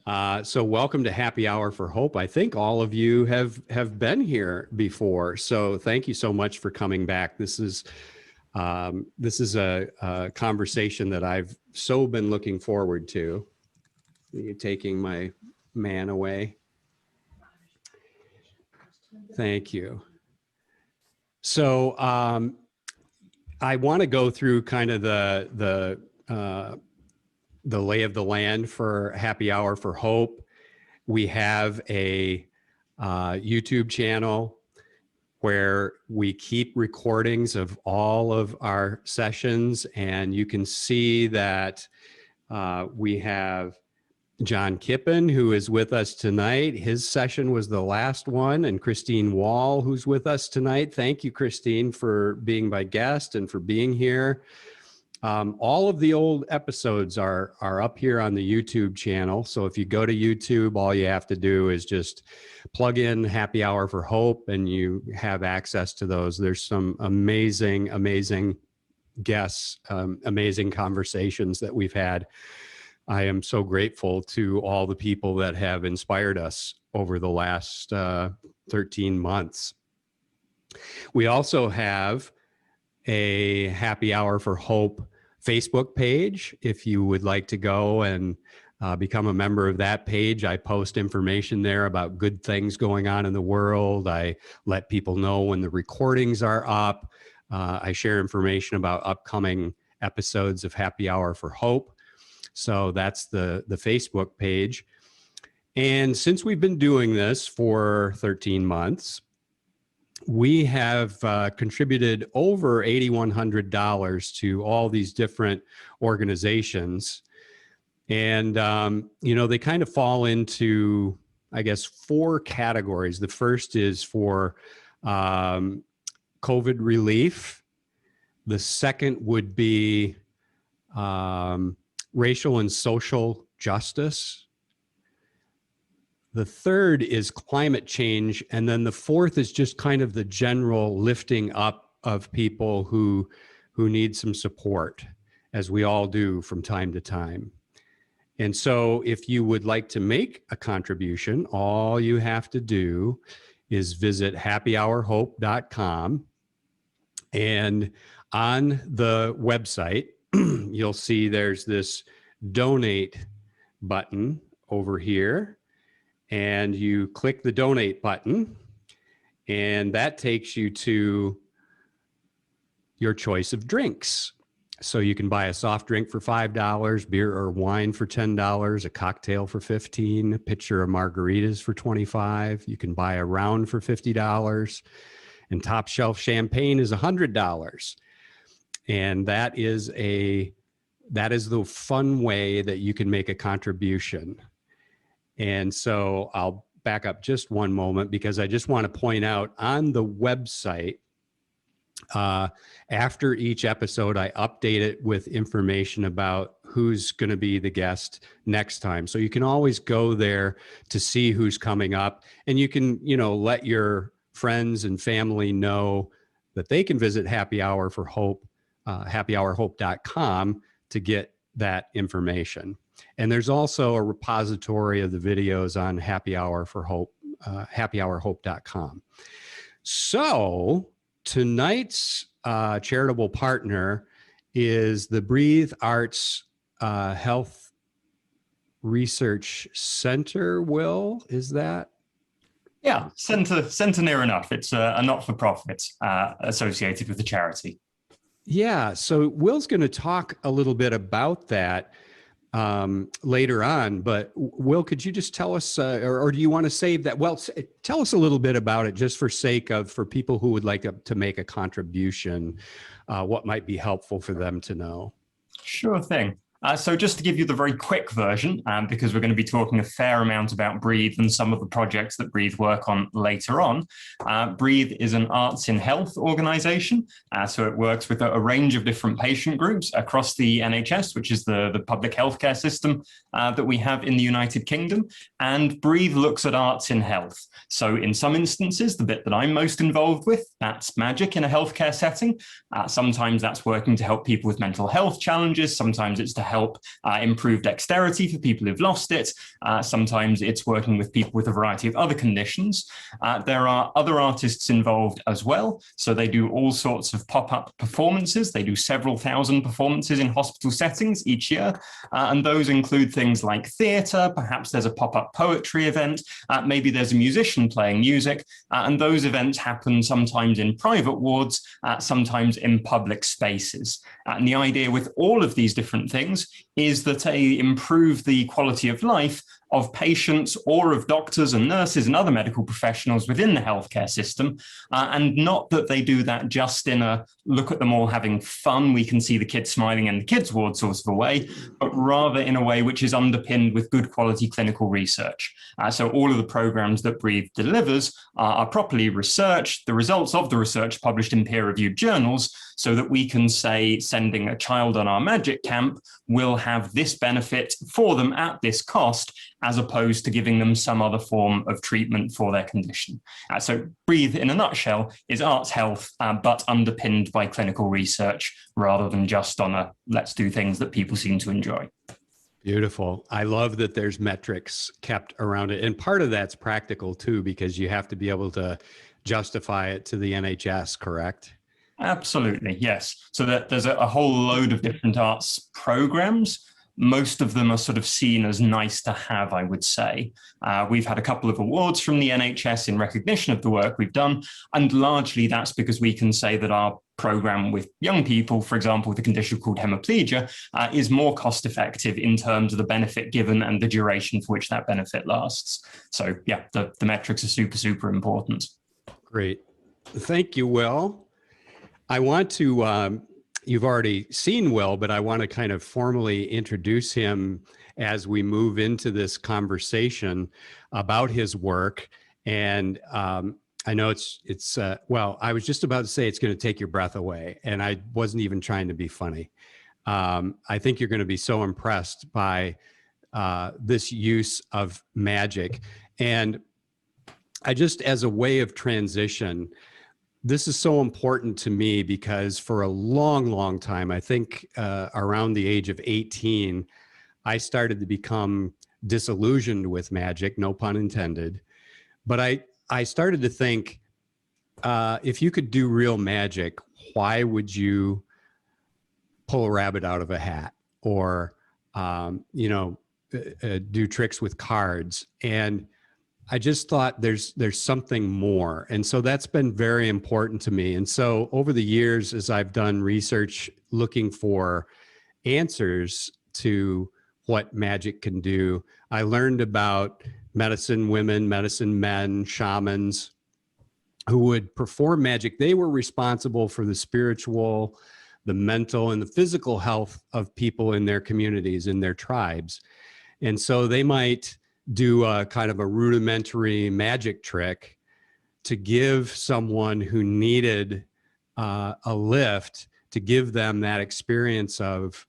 So welcome to Happy Hour for Hope. I think all of you have been here before. So thank you so much for coming back. This is a conversation that I've so been looking forward to. You're taking my man away. Thank you. So I want to go through kind of the lay of the land for Happy Hour for Hope. We have a YouTube channel where we keep recordings of all of our sessions, and you can see that we have John Kippen, who is with us tonight. His session was the last one, and Christine Wall, who's with us tonight. Thank you, Christine, for being my guest and for being here. All of the old episodes are up here on the YouTube channel. So if you go to YouTube, all you have to do is just plug in Happy Hour for Hope and you have access to those. There's some amazing, amazing guests, amazing conversations that we've had. I am so grateful to all the people that have inspired us over the last 13 months. We also have a Happy Hour for Hope Facebook page. If you would like to go and become a member of that page, I post information there about good things going on in the world. I let people know when the recordings are up. I share information about upcoming episodes of Happy Hour for Hope. So that's the Facebook page. And since we've been doing this for 13 months, we have contributed over $8,100 to all these different organizations. And, you know, they kind of fall into, I guess, 4 categories. The first is for COVID relief. The second would be racial and social justice. The third is climate change. And then the fourth is just kind of the general lifting up of people who need some support, as we all do from time to time. And so if you would like to make a contribution, all you have to do is visit happyhourhope.com. And on the website, you'll see there's this donate button over here. And you click the donate button, and that takes you to your choice of drinks. So you can buy a soft drink for $5, beer or wine for $10, a cocktail for $15, a pitcher of margaritas for $25. You can buy a round for $50, and top shelf champagne is $100. And that is the fun way that you can make a contribution. And so I'll back up just one moment because I just want to point out on the website, after each episode, I update it with information about who's going to be the guest next time. So you can always go there to see who's coming up, and you can, you know, let your friends and family know that they can visit Happy Hour for Hope, happyhourhope.com to get that information. And there's also a repository of the videos on Happy Hour for Hope, happyhourhope.com. So tonight's charitable partner is the Breathe Arts Health Research Center. Will, is that? Yeah, center near enough. It's a not-for-profit associated with the charity. Yeah, so Will's going to talk a little bit about that later on, but Will, could you just tell us, or do you want to save that? Well, tell us a little bit about it, just for sake of, for people who would like to make a contribution, what might be helpful for them to know. Sure thing. So just to give you the very quick version, because we're going to be talking a fair amount about Breathe and some of the projects that Breathe work on later on. Breathe is an arts in health organization. So it works with a range of different patient groups across the NHS, which is the public healthcare system that we have in the United Kingdom. And Breathe looks at arts in health. So in some instances, the bit that I'm most involved with, that's magic in a healthcare setting. Sometimes that's working to help people with mental health challenges. Sometimes it's to help improve dexterity for people who've lost it. Sometimes it's working with people with a variety of other conditions. There are other artists involved as well. So they do all sorts of pop-up performances. They do several thousand performances in hospital settings each year. And those include things like theatre, perhaps there's a pop-up poetry event, maybe there's a musician playing music, and those events happen sometimes in private wards, sometimes in public spaces. And the idea with all of these different things is that they improve the quality of life of patients or of doctors and nurses and other medical professionals within the healthcare system, and not that they do that just in a look at them all having fun, we can see the kids smiling in the kids ward sort of a way, but rather in a way which is underpinned with good quality clinical research. So all of the programs that Breathe delivers are properly researched, the results of the research published in peer-reviewed journals, so that we can say sending a child on our magic camp will have this benefit for them at this cost, as opposed to giving them some other form of treatment for their condition. So Breathe, in a nutshell, is arts health, but underpinned by clinical research rather than just on a let's do things that people seem to enjoy. Beautiful. I love that there's metrics kept around it. And part of that's practical too, because you have to be able to justify it to the NHS, correct? Absolutely, yes. So that there's a whole load of different arts programs. Most of them are sort of seen as nice to have, I would say. We've had a couple of awards from the NHS in recognition of the work we've done, and largely that's because we can say that our program with young people, for example, with a condition called hemiplegia, is more cost effective in terms of the benefit given and the duration for which that benefit lasts. So yeah, the metrics are super, super important. Great. Thank you, Will. I want to, you've already seen Will, but I want to kind of formally introduce him as we move into this conversation about his work. And I know well, I was just about to say it's going to take your breath away, and I wasn't even trying to be funny. I think you're going to be so impressed by this use of magic. And I just, as a way of transition, this is so important to me because for a long, long time, I think around the age of 18, I started to become disillusioned with magic, no pun intended. But I started to think, if you could do real magic, why would you pull a rabbit out of a hat or, do tricks with cards? And I just thought there's something more. And so that's been very important to me. And so over the years, as I've done research looking for answers to what magic can do, I learned about medicine women, medicine men, shamans who would perform magic. They were responsible for the spiritual, the mental, and the physical health of people in their communities, in their tribes. And so they might do a kind of a rudimentary magic trick to give someone who needed a lift, to give them that experience of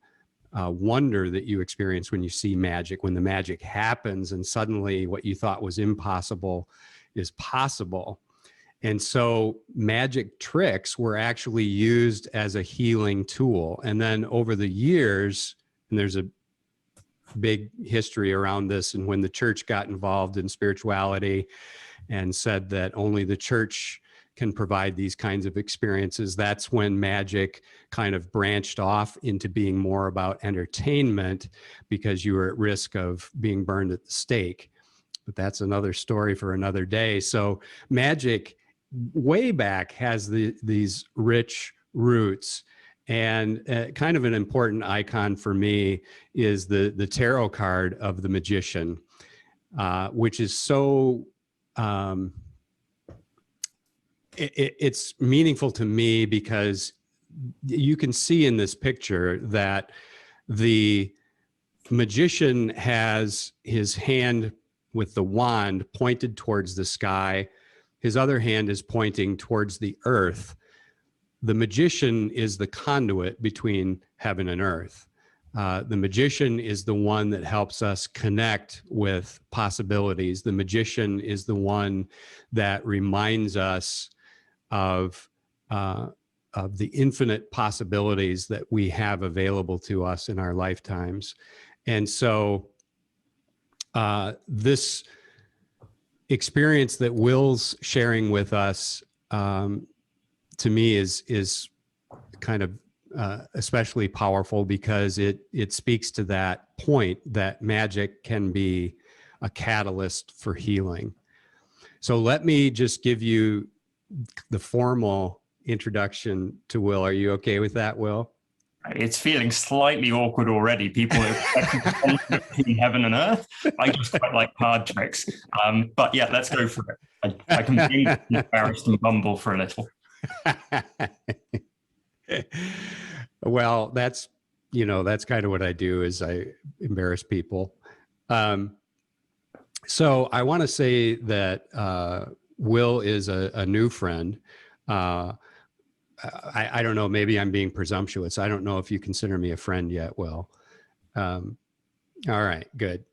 wonder that you experience when you see magic, when the magic happens and suddenly what you thought was impossible is possible. And so magic tricks were actually used as a healing tool. And then over the years, and there's a big history around this, and when the church got involved in spirituality and said that only the church can provide these kinds of experiences, that's when magic kind of branched off into being more about entertainment because you were at risk of being burned at the stake. But that's another story for another day. So magic way back has these rich roots. And kind of an important icon for me is the tarot card of the magician, which is so, it's meaningful to me because you can see in this picture that the magician has his hand with the wand pointed towards the sky. His other hand is pointing towards the earth. The magician is the conduit between heaven and earth. The magician is the one that helps us connect with possibilities. The magician is the one that reminds us of the infinite possibilities that we have available to us in our lifetimes. And so this experience that Will's sharing with us, to me, is kind of especially powerful because it speaks to that point that magic can be a catalyst for healing. So let me just give you the formal introduction to Will. Are you okay with that, Will? It's feeling slightly awkward already. People are expecting between heaven and earth. I just quite like card tricks. But yeah, let's go for it. I can be embarrassed and bumble for a little. Well, that's kind of what I do, is I embarrass people. So I want to say that Will is a new friend. I don't know, maybe I'm being presumptuous. I don't know if you consider me a friend yet, Will. All right, good.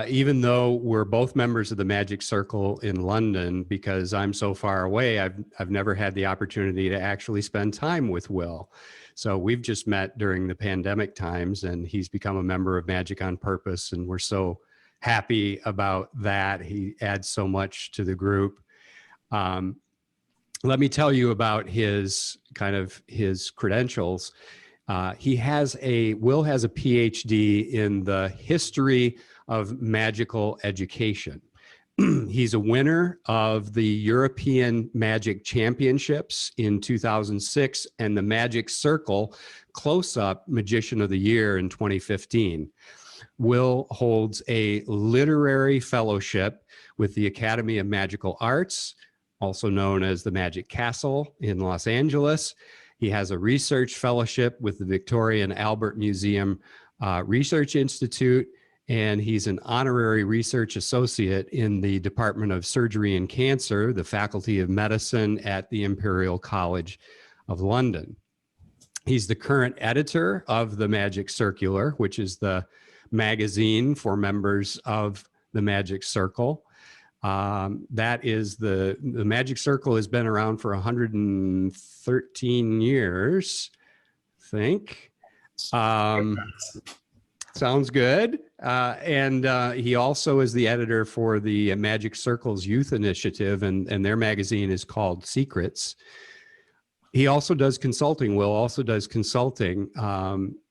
Even though we're both members of the Magic Circle in London, because I'm so far away, I've never had the opportunity to actually spend time with Will. So we've just met during the pandemic times, and he's become a member of Magic on Purpose, and we're so happy about that. He adds so much to the group. Let me tell you about his credentials. Will has a Ph.D. in the history of magical education. He's a winner of the European Magic Championships in 2006 and the Magic Circle Close-Up Magician of the Year in 2015. Will holds a literary fellowship with the Academy of Magical Arts, also known as the Magic Castle in Los Angeles. He has a research fellowship with the Victoria and Albert Museum Research Institute, and he's an Honorary Research Associate in the Department of Surgery and Cancer, the Faculty of Medicine at the Imperial College of London. He's the current editor of the Magic Circular, which is the magazine for members of the Magic Circle. That is the Magic Circle has been around for 113 years, I think. Sounds good. And he also is the editor for the Magic Circle's Youth Initiative, and their magazine is called Secrets. He also does consulting. Will also does consulting,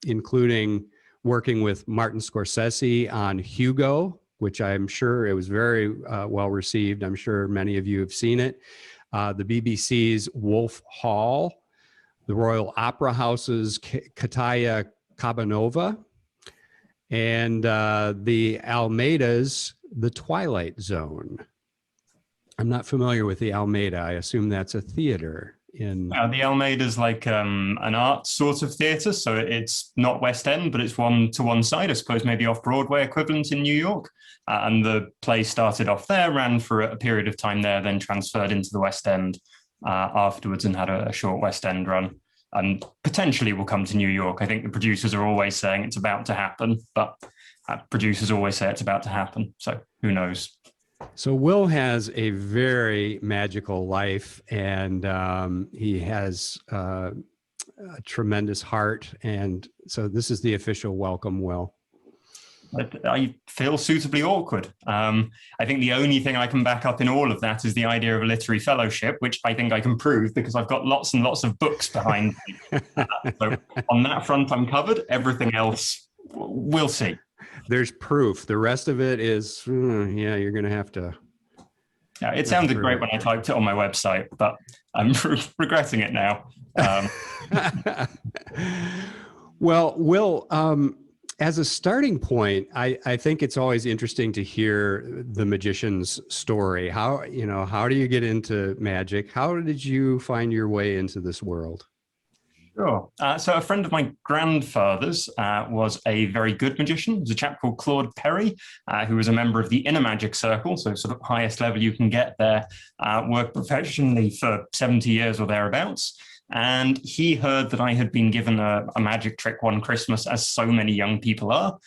including working with Martin Scorsese on Hugo, which I'm sure it was very well received. I'm sure many of you have seen it. The BBC's Wolf Hall, the Royal Opera House's Katya Kabanova, and the Almeida's The Twilight Zone. I'm not familiar with the Almeida. I assume that's a theater. The Almeida's like an art sort of theatre, so it's not West End, but it's one to one side, I suppose, maybe off-Broadway equivalent in New York. And the play started off there, ran for a period of time there, then transferred into the West End afterwards and had a short West End run. And potentially will come to New York. I think the producers are always saying it's about to happen, but producers always say it's about to happen. So who knows? So Will has a very magical life, and he has a tremendous heart. And so this is the official welcome, Will. I feel suitably awkward. I think the only thing I can back up in all of that is the idea of a literary fellowship, which I think I can prove because I've got lots and lots of books behind me. So on that front, I'm covered. Everything else, we'll see. There's proof. The rest of it is, yeah, you're going to have to. Yeah, it sounded great when I typed it on my website, but I'm regretting it now. Well, Will, as a starting point, I think it's always interesting to hear the magician's story. How do you get into magic? How did you find your way into this world? Sure. So a friend of my grandfather's was a very good magician. It was a chap called Claude Perry, who was a member of the Inner Magic Circle, so sort of highest level you can get there, worked professionally for 70 years or thereabouts. And he heard that I had been given a magic trick one Christmas, as so many young people are.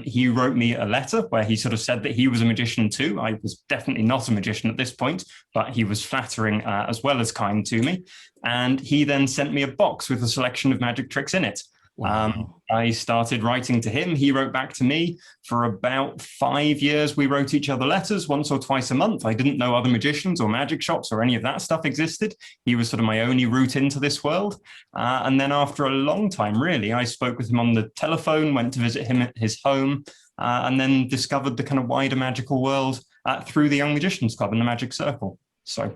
He wrote me a letter where he sort of said that he was a magician too. I was definitely not a magician at this point, but he was flattering as well as kind to me. And he then sent me a box with a selection of magic tricks in it. Wow. I started writing to him. He wrote back to me. For about 5 years, we wrote each other letters once or twice a month. I didn't know other magicians or magic shops or any of that stuff existed. He was sort of my only route into this world. And then after a long time, really, I spoke with him on the telephone, went to visit him at his home, and then discovered the kind of wider magical world through the Young Magicians Club and the Magic Circle. So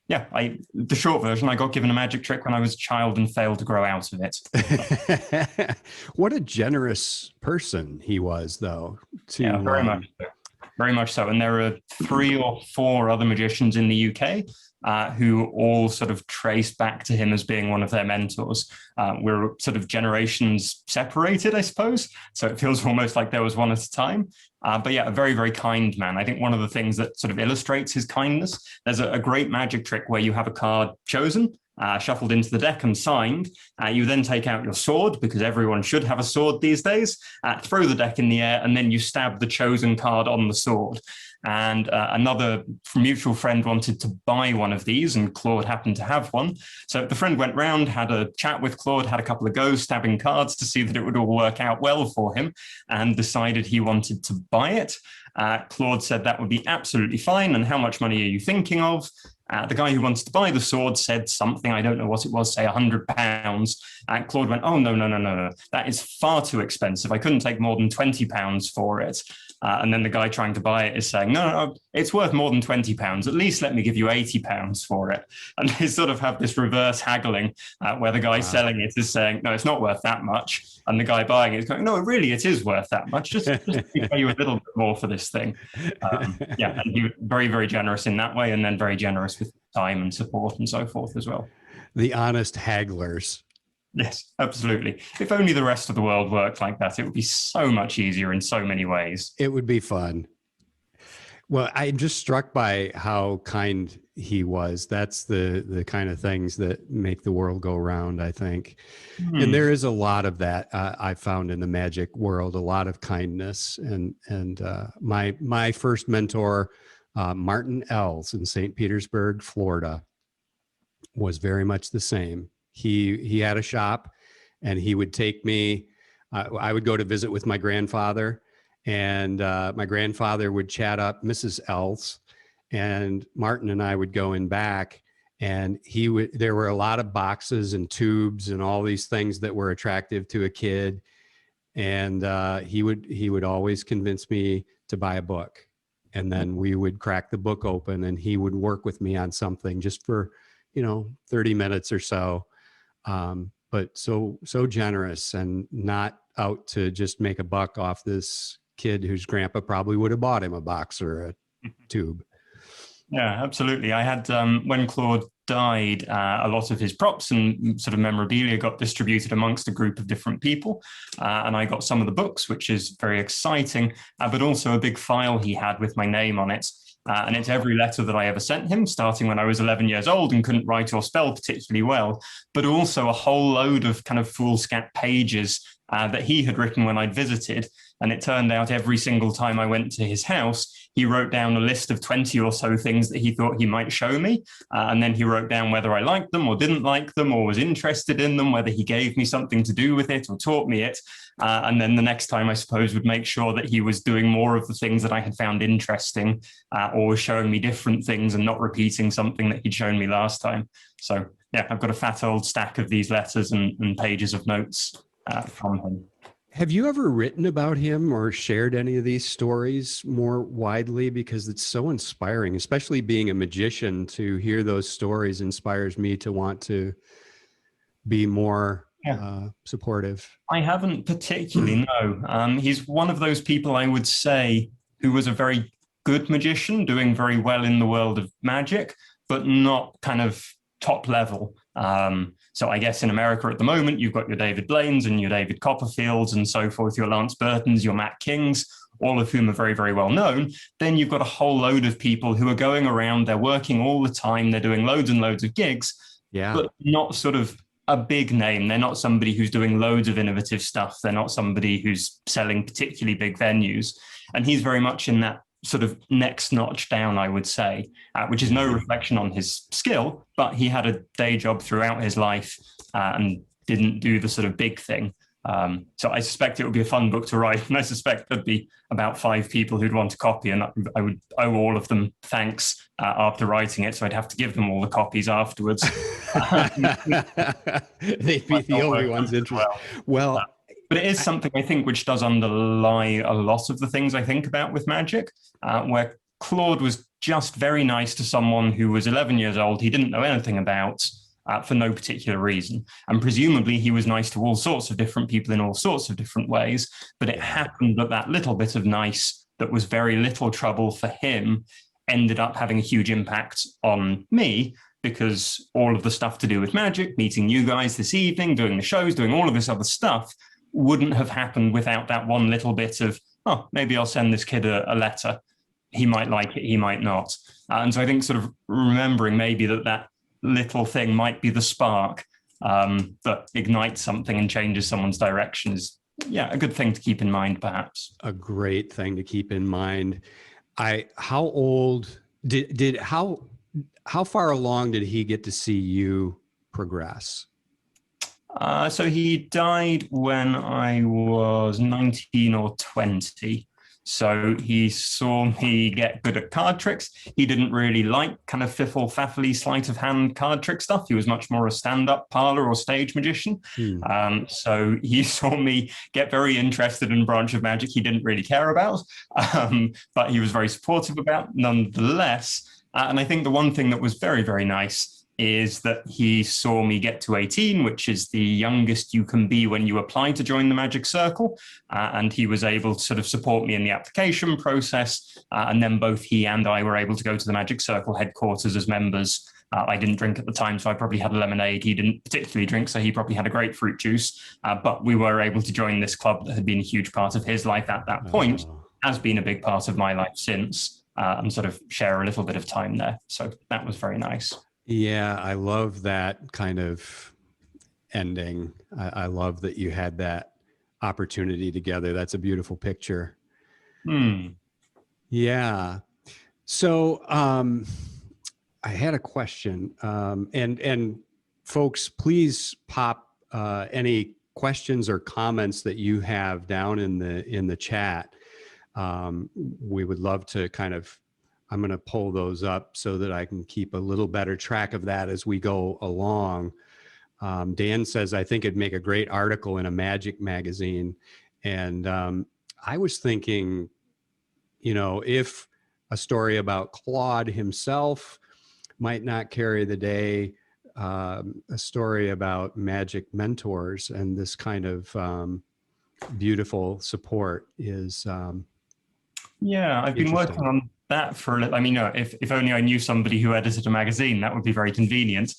yeah, the short version, I got given a magic trick when I was a child and failed to grow out of it. What a generous person he was, though. Yeah, very much so. Very much so. And there are 3 or 4 other magicians in the UK who all sort of trace back to him as being one of their mentors. We're sort of generations separated, I suppose. So it feels almost like there was one at a time. But yeah, a very, very kind man. I think one of the things that sort of illustrates his kindness, there's a great magic trick where you have a card chosen, shuffled into the deck and signed. You then take out your sword, because everyone should have a sword these days, throw the deck in the air, and then you stab the chosen card on the sword. And another mutual friend wanted to buy one of these, and Claude happened to have one. So the friend went round, had a chat with Claude, had a couple of goes stabbing cards to see that it would all work out well for him, and decided he wanted to buy it. Claude said that would be absolutely fine. And how much money are you thinking of? The guy who wanted to buy the sword said something, I don't know what it was, say £100. And Claude went, oh, no. That is far too expensive. I couldn't take more than £20 for it. And then the guy trying to buy it is saying, no, it's worth more than £20. At least let me give you £80 for it. And they sort of have this reverse haggling where the guy selling it is saying, no, it's not worth that much. And the guy buying it is going, no, really, it is worth that much. Just pay you a little bit more for this thing. Yeah, and he was very, very generous in that way, and then very generous with time and support and so forth as well. The honest hagglers. Yes, absolutely. If only the rest of the world worked like that, it would be so much easier in so many ways. It would be fun. Well, I'm just struck by how kind he was. That's the kind of things that make the world go round, I think. And there is a lot of that I found in the magic world, a lot of kindness. And my first mentor, Martin Els in St. Petersburg, Florida, was very much the same. He had a shop, and he would take me. I would go to visit with my grandfather, and my grandfather would chat up Mrs. Els, and Martin and I would go in back, and there were a lot of boxes and tubes and all these things that were attractive to a kid. And he would always convince me to buy a book. And then we would crack the book open, and he would work with me on something just for, 30 minutes or so. But so generous, and not out to just make a buck off this kid whose grandpa probably would have bought him a box or a tube. Yeah, absolutely. I had, when Claude died, a lot of his props and sort of memorabilia got distributed amongst a group of different people. And I got some of the books, which is very exciting, but also a big file he had with my name on it. And it's every letter that I ever sent him, starting when I was 11 years old and couldn't write or spell particularly well, but also a whole load of kind of foolscap pages that he had written when I'd visited. And it turned out every single time I went to his house, he wrote down a list of 20 or so things that he thought he might show me. And then he wrote down whether I liked them or didn't like them or was interested in them, whether he gave me something to do with it or taught me it. And then the next time, I suppose, would make sure that he was doing more of the things that I had found interesting, or was showing me different things and not repeating something that he'd shown me last time. So yeah, I've got a fat old stack of these letters and pages of notes from him. Have you ever written about him or shared any of these stories more widely? Because it's so inspiring, especially being a magician. To hear those stories inspires me to want to be more supportive. I haven't particularly, no. He's one of those people, I would say, who was a very good magician, doing very well in the world of magic, but not kind of top level. So I guess in America at the moment, you've got your David Blaine's and your David Copperfields and so forth, your Lance Burtons, your Matt Kings, all of whom are very, very well known. Then you've got a whole load of people who are going around, they're working all the time, they're doing loads and loads of gigs, Yeah. but not sort of a big name. They're not somebody who's doing loads of innovative stuff. They're not somebody who's selling particularly big venues. And he's very much in that sort of next notch down, I would say, which is no reflection on his skill, but he had a day job throughout his life and didn't do the sort of big thing. So I suspect it would be a fun book to write, and I suspect there'd be about 5 people who'd want a copy, and I would owe all of them thanks after writing it, so I'd have to give them all the copies afterwards. They'd be the only ones interested. Well, but it is something I think which does underlie a lot of the things I think about with magic, where Claude was just very nice to someone who was 11 years old, he didn't know anything about, for no particular reason. And presumably he was nice to all sorts of different people in all sorts of different ways, but it happened that that little bit of nice that was very little trouble for him ended up having a huge impact on me, because all of the stuff to do with magic, meeting you guys this evening, doing the shows, doing all of this other stuff, wouldn't have happened without that one little bit of, oh, maybe I'll send this kid a letter. He might like it, he might not. And so I think sort of remembering maybe that little thing might be the spark that ignites something and changes someone's direction is, a good thing to keep in mind, perhaps. A great thing to keep in mind. How old how far along did he get to see you progress? So he died when I was 19 or 20. So he saw me get good at card tricks. He didn't really like kind of fiffle-faffly sleight of hand card trick stuff. He was much more a stand-up parlor or stage magician. So he saw me get very interested in a branch of magic he didn't really care about, but he was very supportive about nonetheless. And I think the one thing that was very, very nice is that he saw me get to 18, which is the youngest you can be when you apply to join the Magic Circle. And he was able to sort of support me in the application process. And then both he and I were able to go to the Magic Circle headquarters as members. I didn't drink at the time, so I probably had a lemonade. He didn't particularly drink, so he probably had a grapefruit juice. But we were able to join this club that had been a huge part of his life at that point, has been a big part of my life since, and sort of share a little bit of time there. So that was very nice. Yeah, I love that kind of ending. I love that you had that opportunity together. That's a beautiful picture. Yeah. So I had a question, and folks, please pop any questions or comments that you have down in the chat. We would love to kind of, I'm going to pull those up so that I can keep a little better track of that as we go along. Dan says, I think it'd make a great article in a magic magazine. And I was thinking, if a story about Claude himself might not carry the day, a story about magic mentors and this kind of beautiful support is I've been working on that for, I mean, if only I knew somebody who edited a magazine, that would be very convenient.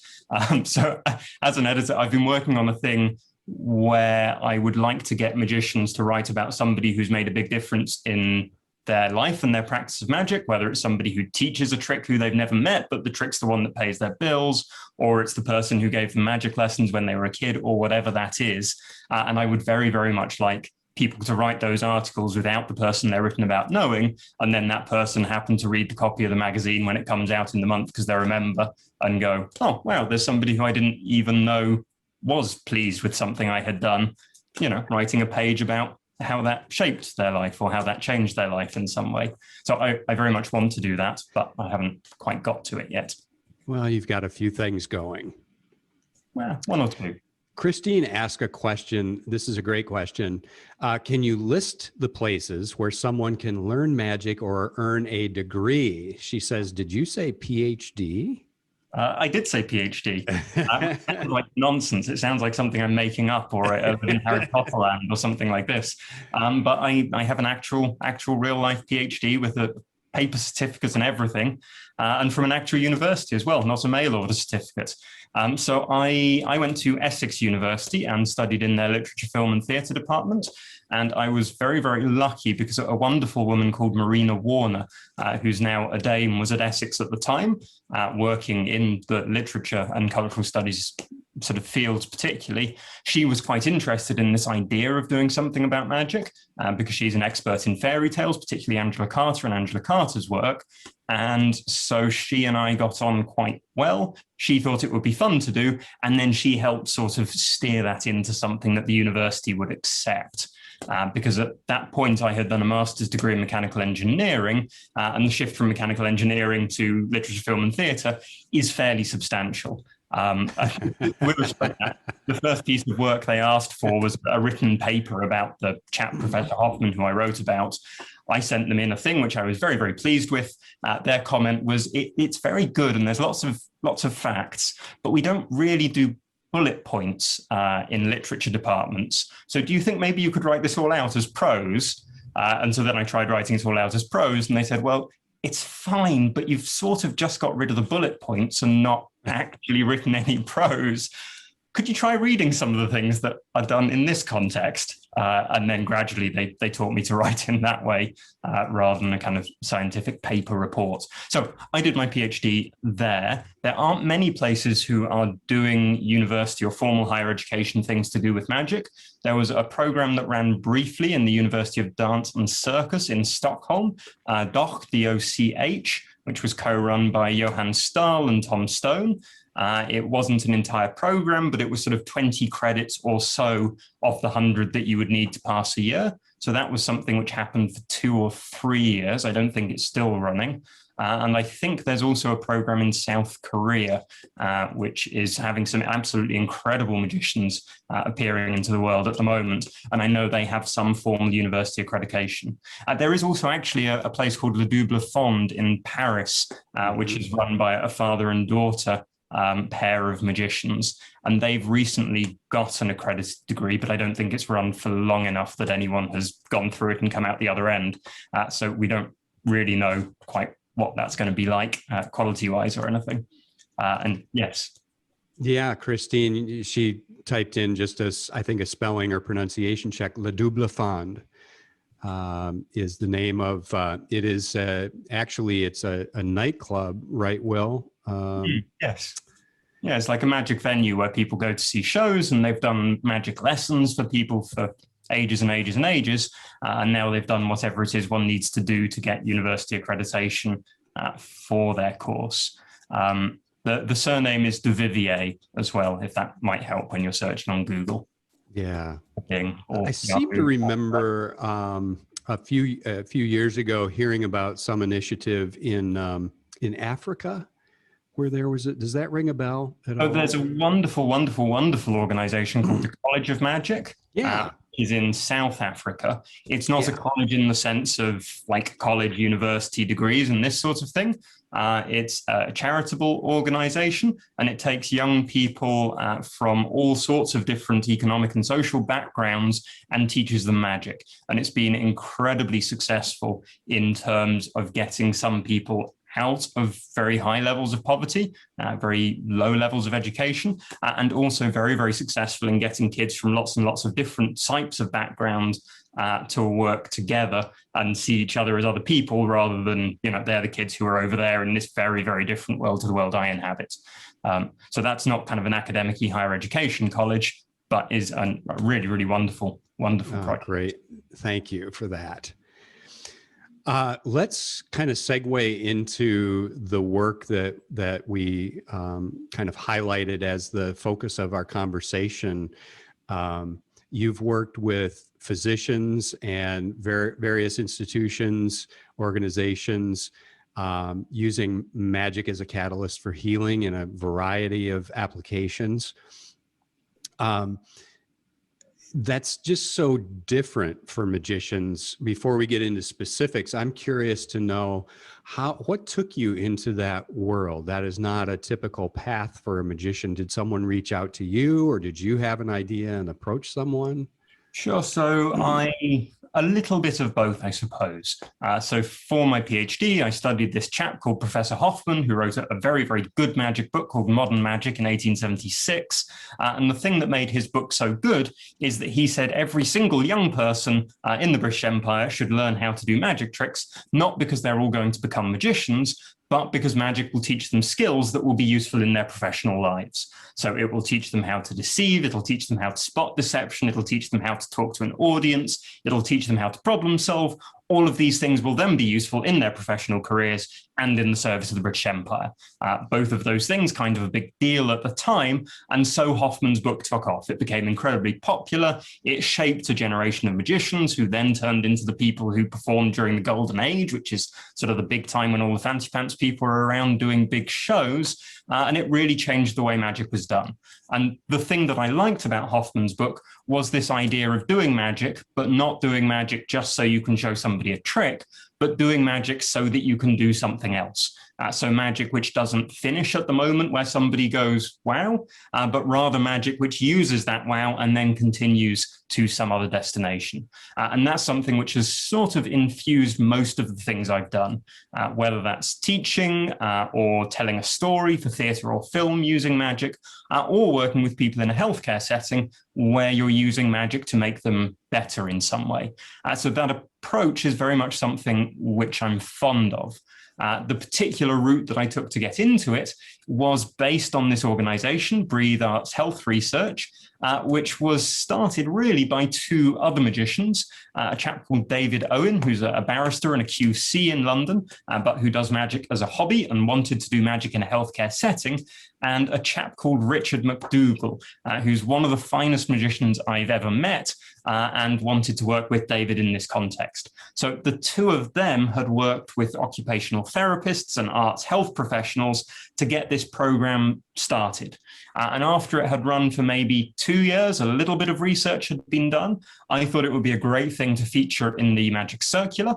So as an editor, I've been working on a thing where I would like to get magicians to write about somebody who's made a big difference in their life and their practice of magic, whether it's somebody who teaches a trick who they've never met, but the trick's the one that pays their bills, or it's the person who gave them magic lessons when they were a kid, or whatever that is. And I would very, very much like people to write those articles without the person they're written about knowing, and then that person happened to read the copy of the magazine when it comes out in the month because they're a member and go, oh, wow, there's somebody who I didn't even know was pleased with something I had done, writing a page about how that shaped their life or how that changed their life in some way. So I very much want to do that, but I haven't quite got to it yet. Well, you've got a few things going. Well, one or two. Christine asked a question. This is a great question. Can you list the places where someone can learn magic or earn a degree? She says, did you say Ph.D.? I did say Ph.D. It sounds like nonsense. It sounds like something I'm making up or in Harry Potter land or something like this. But I have an actual real life Ph.D. with a paper certificates and everything, and from an actual university as well, not a mail order certificate. So I went to Essex University and studied in their literature, film and theatre department. And I was very, very lucky because a wonderful woman called Marina Warner, who's now a dame, was at Essex at the time, working in the literature and cultural studies sort of fields particularly. She was quite interested in this idea of doing something about magic because she's an expert in fairy tales, particularly Angela Carter and Angela Carter's work. And so she and I got on quite well. She thought it would be fun to do, and then she helped sort of steer that into something that the university would accept. Because at that point I had done a master's degree in mechanical engineering, and the shift from mechanical engineering to literature, film and theatre is fairly substantial. With respect to that, the first piece of work they asked for was a written paper about the chap, Professor Hoffman, who I wrote about. I sent them in a thing which I was very, very pleased with. Their comment was, it's very good and there's lots of facts, but we don't really do bullet points in literature departments. So do you think maybe you could write this all out as prose? And so then I tried writing it all out as prose, and they said, well, it's fine, but you've sort of just got rid of the bullet points and not actually written any prose. Could you try reading some of the things that are done in this context? And then gradually they taught me to write in that way rather than a kind of scientific paper report. So I did my PhD there. There aren't many places who are doing university or formal higher education things to do with magic. There was a program that ran briefly in the University of Dance and Circus in Stockholm, DOCH, D-O-C-H, which was co-run by Johan Stahl and Tom Stone. It wasn't an entire program, but it was sort of 20 credits or so of the 100 that you would need to pass a year. So that was something which happened for 2 or 3 years. I don't think it's still running. And I think there's also a program in South Korea, which is having some absolutely incredible magicians appearing into the world at the moment. And I know they have some formal university accreditation. There is also actually a place called Le Double Fond in Paris, which is run by a father and daughter pair of magicians, and they've recently got an accredited degree, but I don't think it's run for long enough that anyone has gone through it and come out the other end. So we don't really know quite what that's going to be like quality-wise or anything. And yes. Yeah, Christine, she typed in just as I think a spelling or pronunciation check. Le Double Fond is the name of it. Is actually it's a nightclub, right, Will? Yes. Yeah, it's like a magic venue where people go to see shows, and they've done magic lessons for people for ages and ages and ages. And now they've done whatever it is one needs to do to get university accreditation for their course. The surname is Duvivier as well, if that might help when you're searching on Google. Yeah. I seem to remember a few years ago hearing about some initiative in Africa where there was does that ring a bell at all? There's a wonderful, wonderful, wonderful organization called the College of Magic. Yeah. Is in South Africa. It's not a college in the sense of like college, university degrees and this sort of thing. It's a charitable organization, and it takes young people from all sorts of different economic and social backgrounds and teaches them magic. And it's been incredibly successful in terms of getting some people out of very high levels of poverty, very low levels of education, and also very, very successful in getting kids from lots and lots of different types of backgrounds to work together and see each other as other people rather than, they're the kids who are over there in this very, very different world to the world I inhabit. So that's not kind of an academic-y higher education college, but is a really, really wonderful, wonderful project. Great. Thank you for that. Let's kind of segue into the work that we kind of highlighted as the focus of our conversation. You've worked with physicians and various institutions, organizations, using magic as a catalyst for healing in a variety of applications. That's just so different for magicians. Before we get into specifics, I'm curious to know what took you into that world? That is not a typical path for a magician. Did someone reach out to you, or did you have an idea and approach someone? Sure. So I a little bit of both, I suppose. So for my PhD, I studied this chap called Professor Hoffman, who wrote a very, very good magic book called Modern Magic in 1876. And the thing that made his book so good is that he said every single young person in the British Empire should learn how to do magic tricks, not because they're all going to become magicians, but because magic will teach them skills that will be useful in their professional lives. So it will teach them how to deceive, it'll teach them how to spot deception, it'll teach them how to talk to an audience, it'll teach them how to problem solve. All of these things will then be useful in their professional careers and in the service of the British Empire. Both of those things kind of a big deal at the time, and so Hoffman's book took off. It became incredibly popular. It shaped a generation of magicians who then turned into the people who performed during the Golden Age, which is sort of the big time when all the fancy pants people are around doing big shows, and it really changed the way magic was done. And the thing that I liked about Hoffman's book was this idea of doing magic, but not doing magic just so you can show somebody a trick, but doing magic so that you can do something else. So magic which doesn't finish at the moment where somebody goes, wow, but rather magic which uses that wow and then continues to some other destination. And that's something which has sort of infused most of the things I've done, whether that's teaching or telling a story for theatre or film using magic, or working with people in a healthcare setting where you're using magic to make them better in some way. So that approach is very much something which I'm fond of. The particular route that I took to get into it was based on this organization, Breathe Arts Health Research, which was started really by two other magicians, a chap called David Owen, who's a barrister and a QC in London, but who does magic as a hobby and wanted to do magic in a healthcare setting, and a chap called Richard McDougall, who's one of the finest magicians I've ever met, and wanted to work with David in this context. So the two of them had worked with occupational therapists and arts health professionals to get this program started. And after it had run for maybe 2 years, a little bit of research had been done, I thought it would be a great thing to feature in the Magic Circular.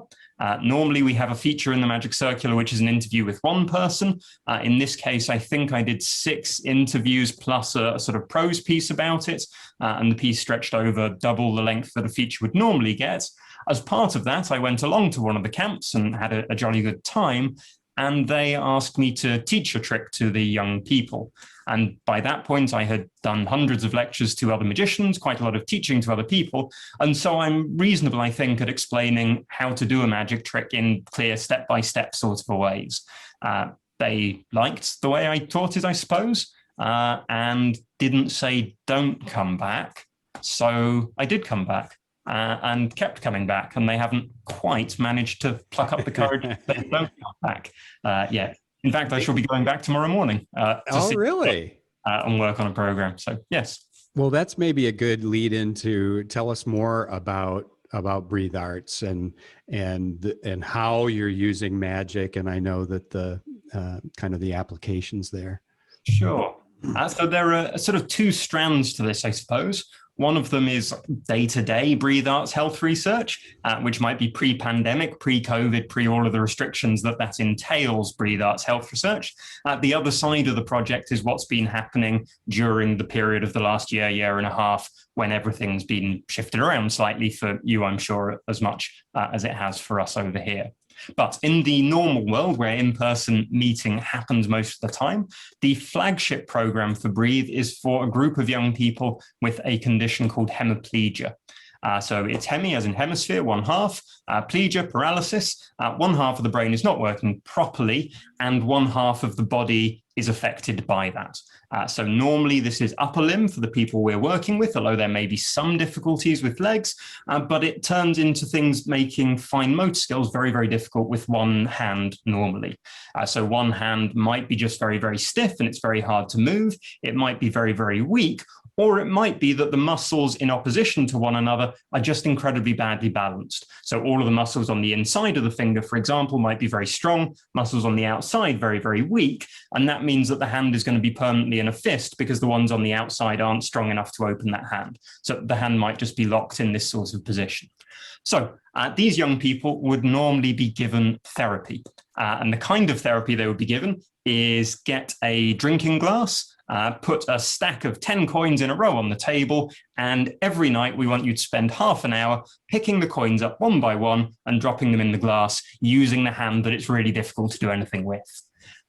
Normally we have a feature in the Magic Circular, which is an interview with one person. In this case, I think I did 6 interviews plus a sort of prose piece about it. And the piece stretched over double the length that a feature would normally get. As part of that, I went along to one of the camps and had a jolly good time. And they asked me to teach a trick to the young people. And by that point, I had done hundreds of lectures to other magicians, quite a lot of teaching to other people. And so I'm reasonable, I think, at explaining how to do a magic trick in clear step-by-step sort of ways. They liked the way I taught it, I suppose, and didn't say, don't come back. So I did come back. And kept coming back, and they haven't quite managed to pluck up the courage that they don't come back yet. In fact, I shall be going back tomorrow morning really? And work on a program. So yes. Well, that's maybe a good lead into tell us more about Breathe Arts and how you're using magic. And I know that the kind of the applications there. Sure. So there are sort of 2 strands to this, I suppose. One of them is day-to-day Breathe Arts health research, which might be pre-pandemic, pre-COVID, pre all of the restrictions that entails Breathe Arts health research. The other side of the project is what's been happening during the period of the last year and a half, when everything's been shifted around slightly for you, I'm sure, as much as it has for us over here. But in the normal world where in-person meeting happens most of the time, the flagship program for Breathe is for a group of young people with a condition called hemiplegia. So it's hemi as in hemisphere, one half, plegia, paralysis, one half of the brain is not working properly, and one half of the body is affected by that. So normally this is upper limb for the people we're working with, although there may be some difficulties with legs, but it turns into things making fine motor skills very, very difficult with one hand normally. So one hand might be just very, very stiff and it's very hard to move. It might be very, very weak, or it might be that the muscles in opposition to one another are just incredibly badly balanced. So all of the muscles on the inside of the finger, for example, might be very strong, muscles on the outside very, very weak, and that means that the hand is going to be permanently in a fist because the ones on the outside aren't strong enough to open that hand. So the hand might just be locked in this sort of position. So these young people would normally be given therapy. And the kind of therapy they would be given is get a drinking glass, put a stack of 10 coins in a row on the table, and every night we want you to spend half an hour picking the coins up one by one and dropping them in the glass using the hand that it's really difficult to do anything with.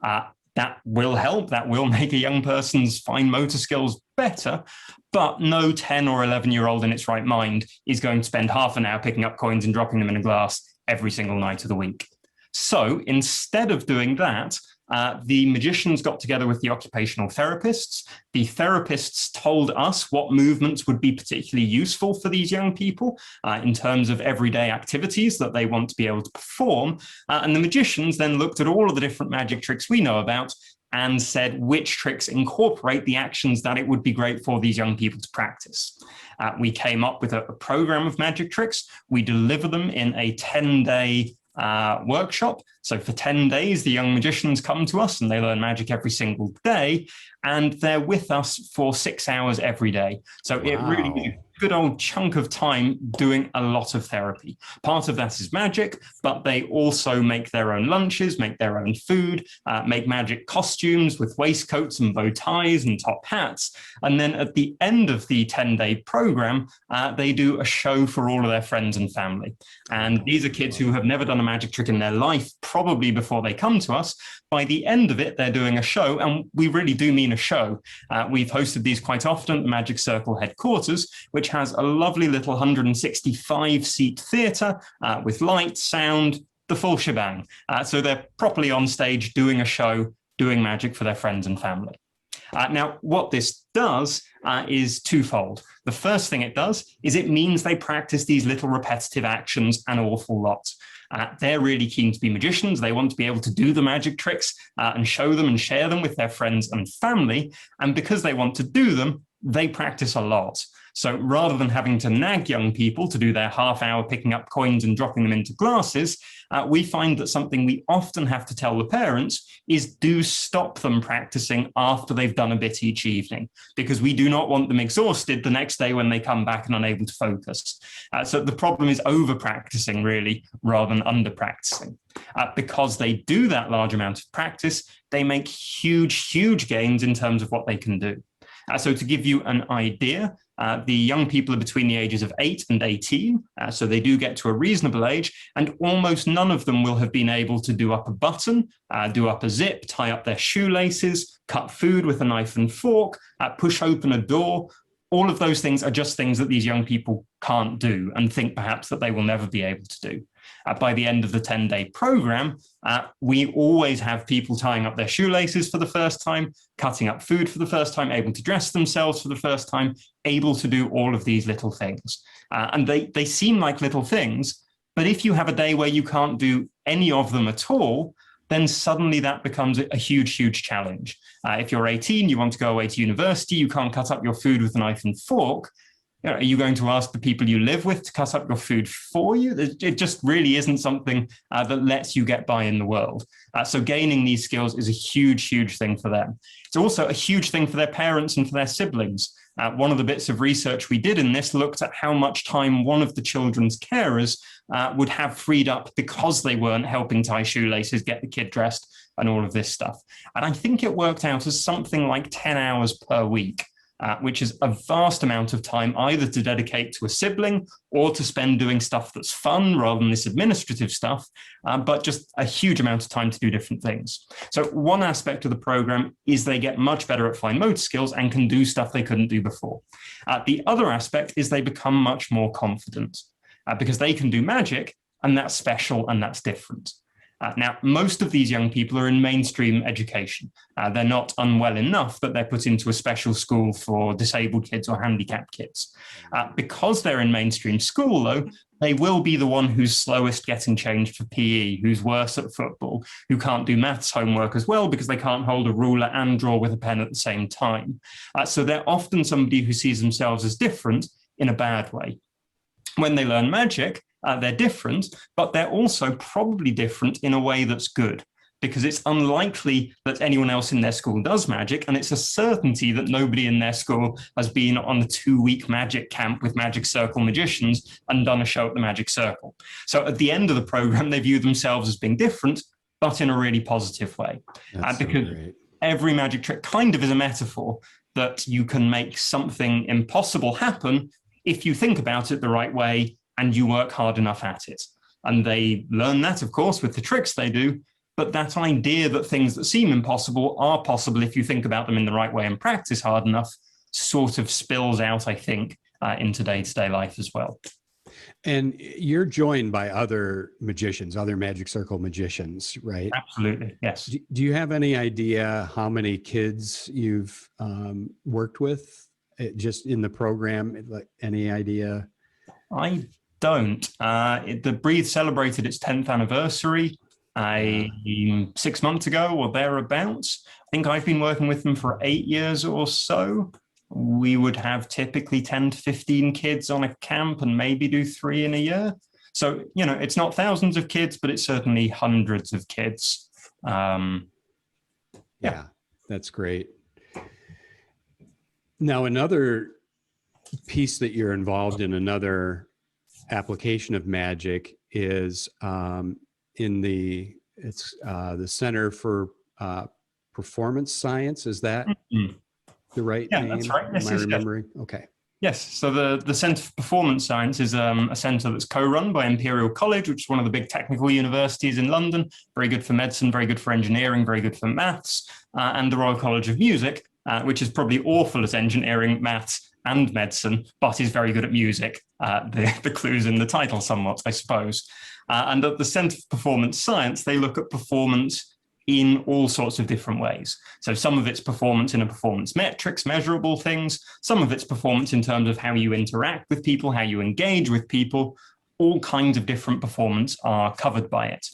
That will help. That will make a young person's fine motor skills better, but no 10 or 11-year-old in its right mind is going to spend half an hour picking up coins and dropping them in a glass every single night of the week. So instead of doing that, the magicians got together with the occupational therapists. The therapists told us what movements would be particularly useful for these young people in terms of everyday activities that they want to be able to perform. And the magicians then looked at all of the different magic tricks we know about and said which tricks incorporate the actions that it would be great for these young people to practice. We came up with a program of magic tricks. We deliver them in a 10-day workshop. So for 10 days, the young magicians come to us and they learn magic every single day, and they're with us for 6 hours every day. So it really is a good old chunk of time doing a lot of therapy. Part of that is magic, but they also make their own lunches, make their own food, make magic costumes with waistcoats and bow ties and top hats. And then at the end of the 10-day program, they do a show for all of their friends and family. And these are kids who have never done a magic trick in their life, probably before they come to us. By the end of it, they're doing a show, and we really do mean a show. We've hosted these quite often at the Magic Circle headquarters, which has a lovely little 165-seat theatre with light, sound, the full shebang. So they're properly on stage doing a show, doing magic for their friends and family. Now, what this does is twofold. The first thing it does is it means they practice these little repetitive actions an awful lot. They're really keen to be magicians. They want to be able to do the magic tricks and show them and share them with their friends and family. And because they want to do them, they practice a lot. So rather than having to nag young people to do their half hour picking up coins and dropping them into glasses, we find that something we often have to tell the parents is do stop them practicing after they've done a bit each evening, because we do not want them exhausted the next day when they come back and unable to focus. So the problem is over practicing really rather than under practicing. Because they do that large amount of practice, they make huge gains in terms of what they can do. So to give you an idea, the young people are between the ages of 8 and 18, so they do get to a reasonable age, and almost none of them will have been able to do up a button, do up a zip, tie up their shoelaces, cut food with a knife and fork, push open a door. All of those things are just things that these young people can't do and think perhaps that they will never be able to do. By the end of the 10-day program, we always have people tying up their shoelaces for the first time, cutting up food for the first time, able to dress themselves for the first time, able to do all of these little things. And they seem like little things, but if you have a day where you can't do any of them at all, then suddenly that becomes a huge challenge. If you're 18, you want to go away to university, you can't cut up your food with a knife and fork. Are you going to ask the people you live with to cut up your food for you? It just really isn't something that lets you get by in the world. So gaining these skills is a huge thing for them. It's also a huge thing for their parents and for their siblings. One of the bits of research we did in this looked at how much time one of the children's carers would have freed up because they weren't helping tie shoelaces, get the kid dressed, and all of this stuff. And I think it worked out as something like 10 hours per week. Which is a vast amount of time either to dedicate to a sibling or to spend doing stuff that's fun rather than this administrative stuff, but just a huge amount of time to do different things. So one aspect of the program is they get much better at fine motor skills and can do stuff they couldn't do before. The other aspect is they become much more confident because they can do magic, and that's special and that's different. Now, most of these young people are in mainstream education. They're not unwell enough that they're put into a special school for disabled kids or handicapped kids. Because they're in mainstream school, though, they will be the one who's slowest getting changed for PE, who's worse at football, who can't do maths homework as well because they can't hold a ruler and draw with a pen at the same time. So they're often somebody who sees themselves as different in a bad way. When they learn magic, they're different, but they're also probably different in a way that's good. because it's unlikely that anyone else in their school does magic, and it's a certainty that nobody in their school has been on a 2-week magic camp with Magic Circle magicians and done a show at the Magic Circle. So at the end of the program, they view themselves as being different, but in a really positive way. Because every magic trick kind of is a metaphor that you can make something impossible happen if you think about it the right way and you work hard enough at it. And they learn that, of course, with the tricks they do, but that idea that things that seem impossible are possible if you think about them in the right way and practice hard enough sort of spills out, I think, into day-to-day life as well. And you're joined by other magicians, other Magic Circle magicians, right? Absolutely, yes. Do you have any idea how many kids you've worked with just in the program? Like, any idea? I don't. The Breathe celebrated its 10th anniversary 6 months ago or thereabouts. I think I've been working with them for 8 years or so. We would have typically 10 to 15 kids on a camp and maybe do 3 in a year. So, you know, it's not thousands of kids, but it's certainly hundreds of kids. Yeah, that's great. Now, another piece that you're involved in, another application of magic, is in the Center for Performance Science. Is that the right name? That's right. Yes, Am I remembering? Yes. Okay. Yes. So the Centre for Performance Science is a centre that's co-run by Imperial College, which is one of the big technical universities in London. Very good for medicine, very good for engineering, very good for maths, and the Royal College of Music, which is probably awful at engineering, maths, and medicine, but is very good at music. The clue's in the title somewhat, I suppose. And at the Centre for Performance Science, they look at performance in all sorts of different ways. So some of it's performance in a performance metrics, measurable things. Some of it's performance in terms of how you interact with people, how you engage with people. All kinds of different performance are covered by it.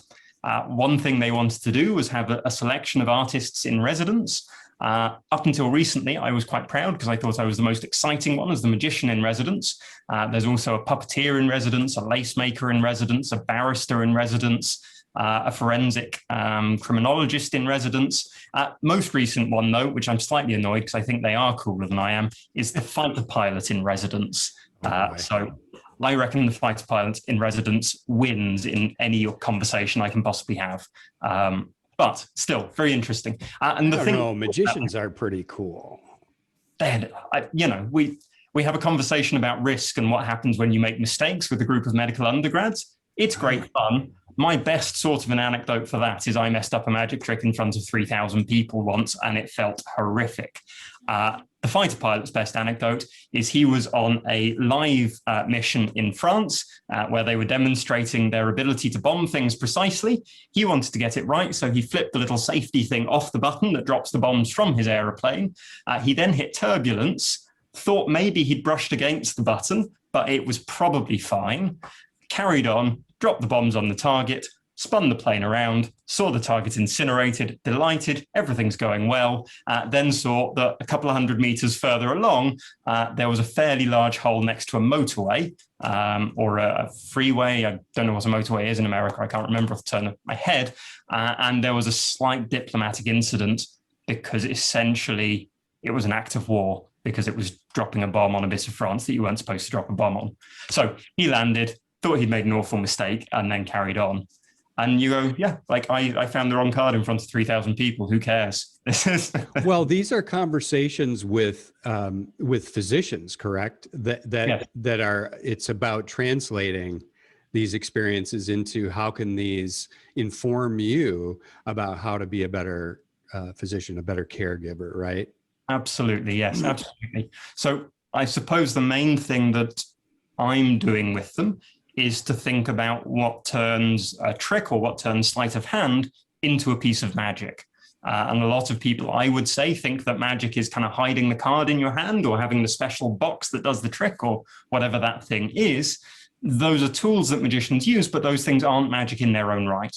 One thing they wanted to do was have a selection of artists in residence. Up until recently, I was quite proud because I thought I was the most exciting one as the magician in residence. There's also a puppeteer in residence, a lace maker in residence, a barrister in residence, a forensic criminologist in residence. Most recent one, though, which I'm slightly annoyed because I think they are cooler than I am, is the fighter pilot in residence. So I reckon the fighter pilot in residence wins in any conversation I can possibly have. But still, very interesting. And the thing, magicians are pretty cool. You know, we have a conversation about risk and what happens when you make mistakes with a group of medical undergrads. It's great fun. My best sort of an anecdote for that is I messed up a magic trick in front of 3,000 people once, and it felt horrific. The fighter pilot's best anecdote is he was on a live mission in France where they were demonstrating their ability to bomb things precisely. He wanted to get it right, so he flipped the little safety thing off the button that drops the bombs from his aeroplane. He then hit turbulence, thought maybe he'd brushed against the button, but it was probably fine. Carried on, dropped the bombs on the target, spun the plane around, saw the target incinerated, delighted, everything's going well, then saw that a couple of 100 meters further along, there was a fairly large hole next to a motorway or a freeway. I don't know what a motorway is in America. I can't remember off the turn of my head. And there was a slight diplomatic incident because essentially it was an act of war because it was dropping a bomb on a bit of France that you weren't supposed to drop a bomb on. So he landed, thought he'd made an awful mistake, and then carried on. And you go, yeah, like I found the wrong card in front of 3,000 people. Who cares? Well, these are conversations with physicians, correct? That are, it's about translating these experiences into how can these inform you about how to be a better physician, a better caregiver, right? Absolutely, yes, absolutely. So I suppose the main thing that I'm doing with them is to think about what turns a trick or what turns sleight of hand into a piece of magic. And a lot of people, I would say, think that magic is kind of hiding the card in your hand or having the special box that does the trick or whatever that thing is. Those are tools that magicians use, but those things aren't magic in their own right.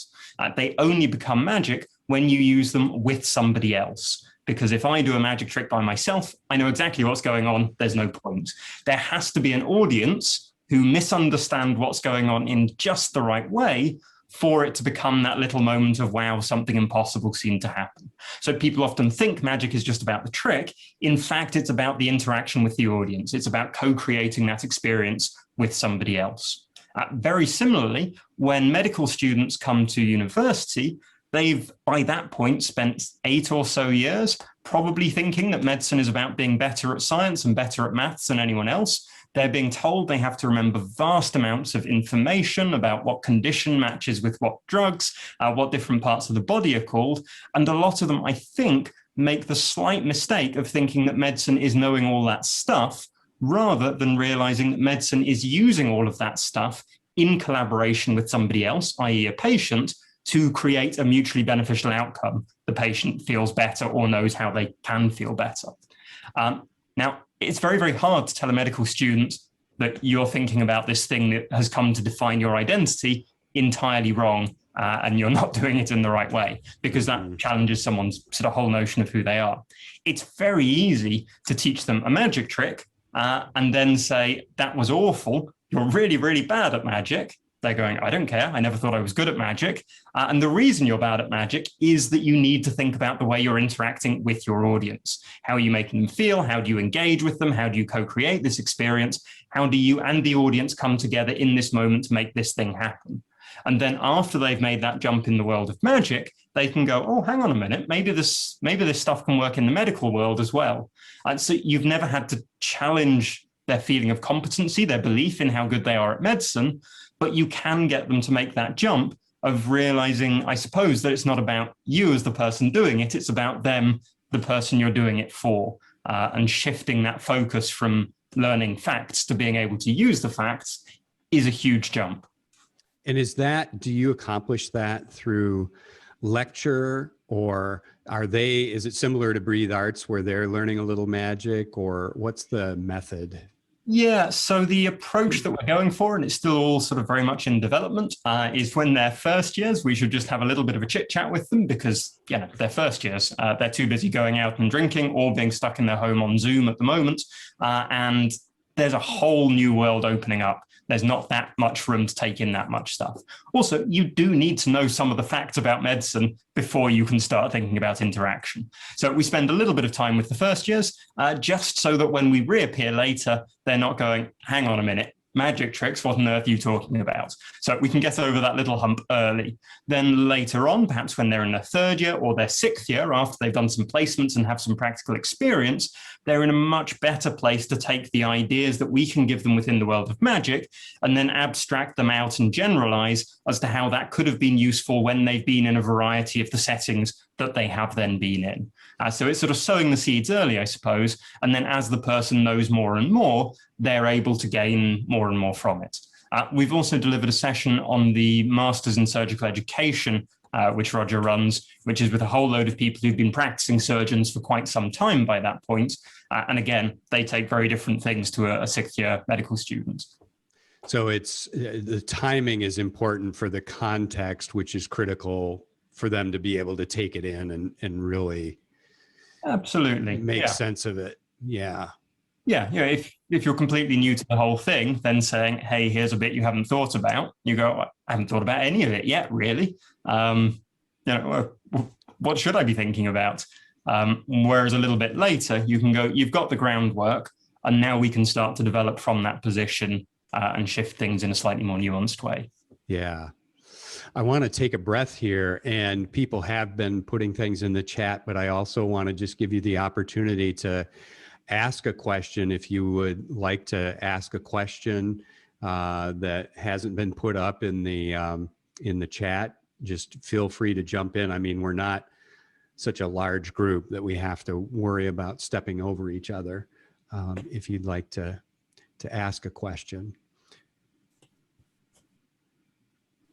They only become magic when you use them with somebody else. Because if I do a magic trick by myself, I know exactly what's going on. There's no point. There has to be an audience who misunderstand what's going on in just the right way for it to become that little moment of, wow, something impossible seemed to happen. So people often think magic is just about the trick. In fact, it's about the interaction with the audience. It's about co-creating that experience with somebody else. Very similarly, when medical students come to university, they've, by that point, spent 8 or so years probably thinking that medicine is about being better at science and better at maths than anyone else. They're being told they have to remember vast amounts of information about what condition matches with what drugs, what different parts of the body are called. And a lot of them, I think, make the slight mistake of thinking that medicine is knowing all that stuff, rather than realizing that medicine is using all of that stuff in collaboration with somebody else, i.e. a patient, to create a mutually beneficial outcome. The patient feels better or knows how they can feel better. Now, it's very, very hard to tell a medical student that you're thinking about this thing that has come to define your identity entirely wrong, and you're not doing it in the right way, because that challenges someone's sort of whole notion of who they are. It's very easy to teach them a magic trick and then say, that was awful, you're really, really bad at magic. They're going, I don't care. I never thought I was good at magic. And the reason you're bad at magic is that you need to think about the way you're interacting with your audience. How are you making them feel? How do you engage with them? How do you co-create this experience? How do you and the audience come together in this moment to make this thing happen? And then after they've made that jump in the world of magic, they can go, oh, hang on a minute, maybe this stuff can work in the medical world as well. And so you've never had to challenge their feeling of competency, their belief in how good they are at medicine, but you can get them to make that jump of realizing, I suppose, that it's not about you as the person doing it, it's about them, the person you're doing it for, and shifting that focus from learning facts to being able to use the facts is a huge jump. And do you accomplish that through lecture, or is it similar to Breathe Arts where they're learning a little magic, or what's the method? Yeah, so the approach that we're going for, and it's still all sort of very much in development, is when they're first years, we should just have a little bit of a chit chat with them because, you know, they're first years. They're too busy going out and drinking or being stuck in their home on Zoom at the moment. And there's a whole new world opening up. There's not that much room to take in that much stuff. Also, you do need to know some of the facts about medicine before you can start thinking about interaction. So we spend a little bit of time with the first years, just so that when we reappear later, they're not going, hang on a minute, magic tricks, what on earth are you talking about? So we can get over that little hump early. Then later on, perhaps when they're in their 3rd year or their 6th year, after they've done some placements and have some practical experience, they're in a much better place to take the ideas that we can give them within the world of magic and then abstract them out and generalize as to how that could have been useful when they've been in a variety of the settings that they have then been in. So it's sort of sowing the seeds early, I suppose. And then as the person knows more and more, they're able to gain more and more from it. We've also delivered a session on the Masters in Surgical Education, which Roger runs, which is with a whole load of people who've been practicing surgeons for quite some time by that point. And again, they take very different things to a 6th year medical student. So it's the timing is important for the context, which is critical for them to be able to take it in and really absolutely make sense of it. Yeah. Yeah, you know, if you're completely new to the whole thing, then saying, hey, here's a bit you haven't thought about, you go, I haven't thought about any of it yet, really. You know, what should I be thinking about? Whereas a little bit later, you can go, you've got the groundwork, and now we can start to develop from that position and shift things in a slightly more nuanced way. Yeah. I want to take a breath here, and people have been putting things in the chat, but I also want to just give you the opportunity to ask a question if you would like to ask a question that hasn't been put up in the chat. Just feel free to jump in. I mean, we're not such a large group that we have to worry about stepping over each other. If you'd like to ask a question.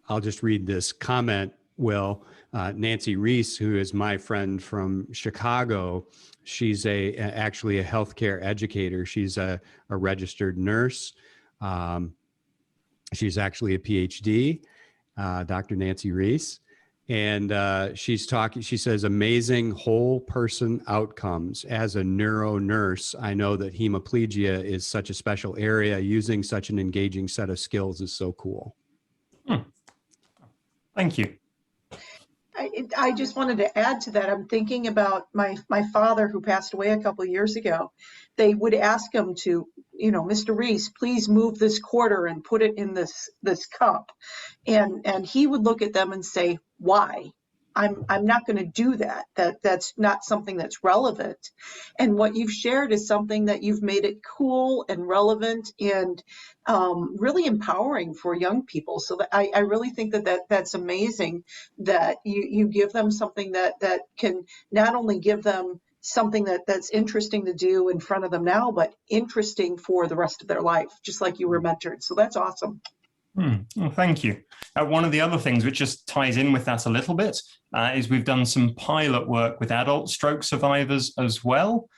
I'll just read this comment, Will. Nancy Reese, who is my friend from Chicago, she's actually a healthcare educator. She's a registered nurse. She's actually a Ph.D., Dr. Nancy Reese. And she says, amazing whole person outcomes. As a neuro nurse, I know that hemiplegia is such a special area. Using such an engaging set of skills is so cool. Thank you. I just wanted to add to that. I'm thinking about my father who passed away a couple of years ago. They would ask him to, Mr. Reese, please move this quarter and put it in this cup. And he would look at them and say, why? I'm not going to do that. That's not something that's relevant. And what you've shared is something that you've made it cool and relevant and really empowering for young people. So that I really think that's amazing that you give them something that can not only give them something that's interesting to do in front of them now, but interesting for the rest of their life, just like you were mentored. So that's awesome. Well, thank you. One of the other things which just ties in with that a little bit is we've done some pilot work with adult stroke survivors as well,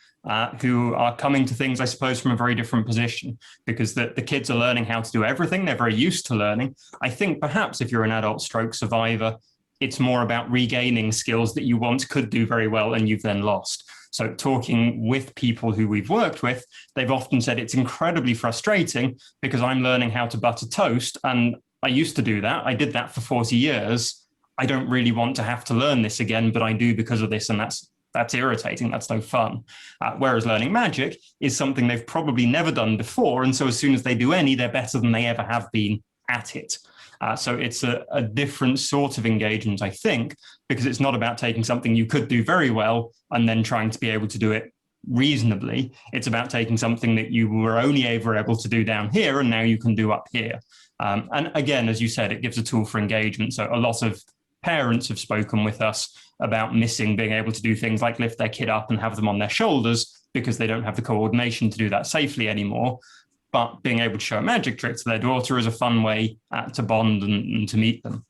who are coming to things, I suppose, from a very different position, because the kids are learning how to do everything. They're very used to learning. I think perhaps if you're an adult stroke survivor, it's more about regaining skills that you once could do very well and you've then lost. So talking with people who we've worked with, they've often said it's incredibly frustrating because I'm learning how to butter toast and I used to do that. I did that for 40 years. I don't really want to have to learn this again, but I do because of this, and that's irritating. That's no fun. Whereas learning magic is something they've probably never done before. And so as soon as they do any, they're better than they ever have been at it. So it's a different sort of engagement, I think, because it's not about taking something you could do very well and then trying to be able to do it reasonably. It's about taking something that you were only ever able to do down here and now you can do up here. And again, as you said, it gives a tool for engagement. So a lot of parents have spoken with us about missing being able to do things like lift their kid up and have them on their shoulders because they don't have the coordination to do that safely anymore. But being able to show a magic trick to their daughter is a fun way to bond and to meet them.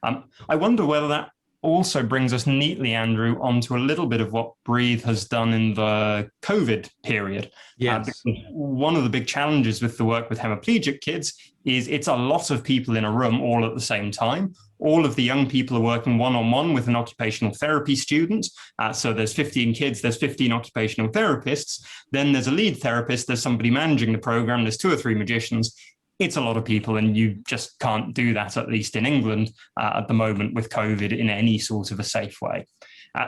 I wonder whether that also brings us neatly, Andrew, onto a little bit of what Breathe has done in the COVID period. Yes. One of the big challenges with the work with hemiplegic kids is it's a lot of people in a room all at the same time. All of the young people are working one-on-one with an occupational therapy student. So there's 15 kids, there's 15 occupational therapists. Then there's a lead therapist, there's somebody managing the program, there's 2 or 3 magicians. It's a lot of people, and you just can't do that, at least in England at the moment with COVID, in any sort of a safe way.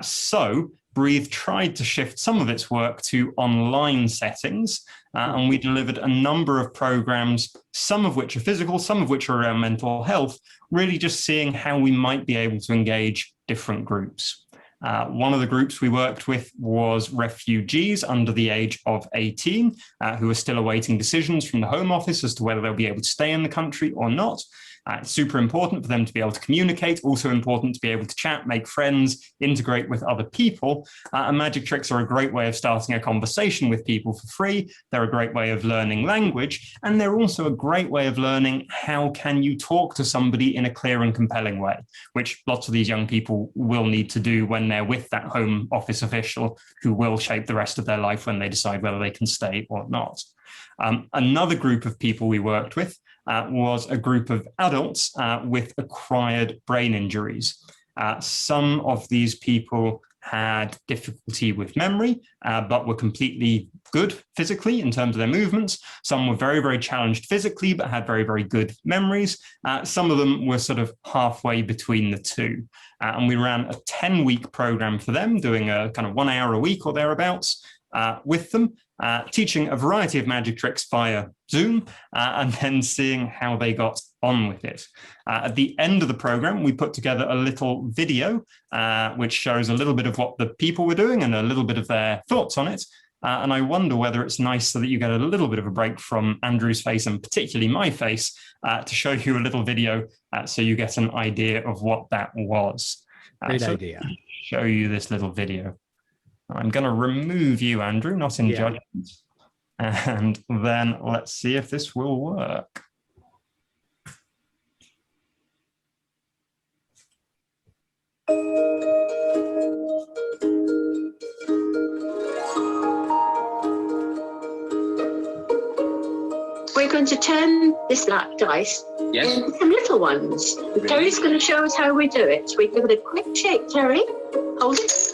So Breathe tried to shift some of its work to online settings, and we delivered a number of programs, some of which are physical, some of which are around mental health, really just seeing how we might be able to engage different groups. One of the groups we worked with was refugees under the age of 18 who are still awaiting decisions from the Home Office as to whether they'll be able to stay in the country or not. It's super important for them to be able to communicate, also important to be able to chat, make friends, integrate with other people. And magic tricks are a great way of starting a conversation with people for free. They're a great way of learning language, and they're also a great way of learning how can you talk to somebody in a clear and compelling way, which lots of these young people will need to do when they're with that Home Office official who will shape the rest of their life when they decide whether they can stay or not. Another group of people we worked with was a group of adults with acquired brain injuries. Some of these people had difficulty with memory, but were completely good physically in terms of their movements. Some were very, very challenged physically, but had very, very good memories. Some of them were sort of halfway between the two. And we ran a 10-week program for them, doing a kind of 1 hour a week or thereabouts with them, teaching a variety of magic tricks via Zoom, and then seeing how they got on with it. At the end of the program, we put together a little video, which shows a little bit of what the people were doing and a little bit of their thoughts on it. And I wonder whether it's nice so that you get a little bit of a break from Andrew's face and particularly my face to show you a little video so you get an idea of what that was. Great idea. Show you this little video. I'm going to remove you, Andrew, not in judgment. And then let's see if this will work. We're going to turn this black dice into some little ones. Really? Terry's going to show us how we do it. We give it a quick shake, Terry. Hold it.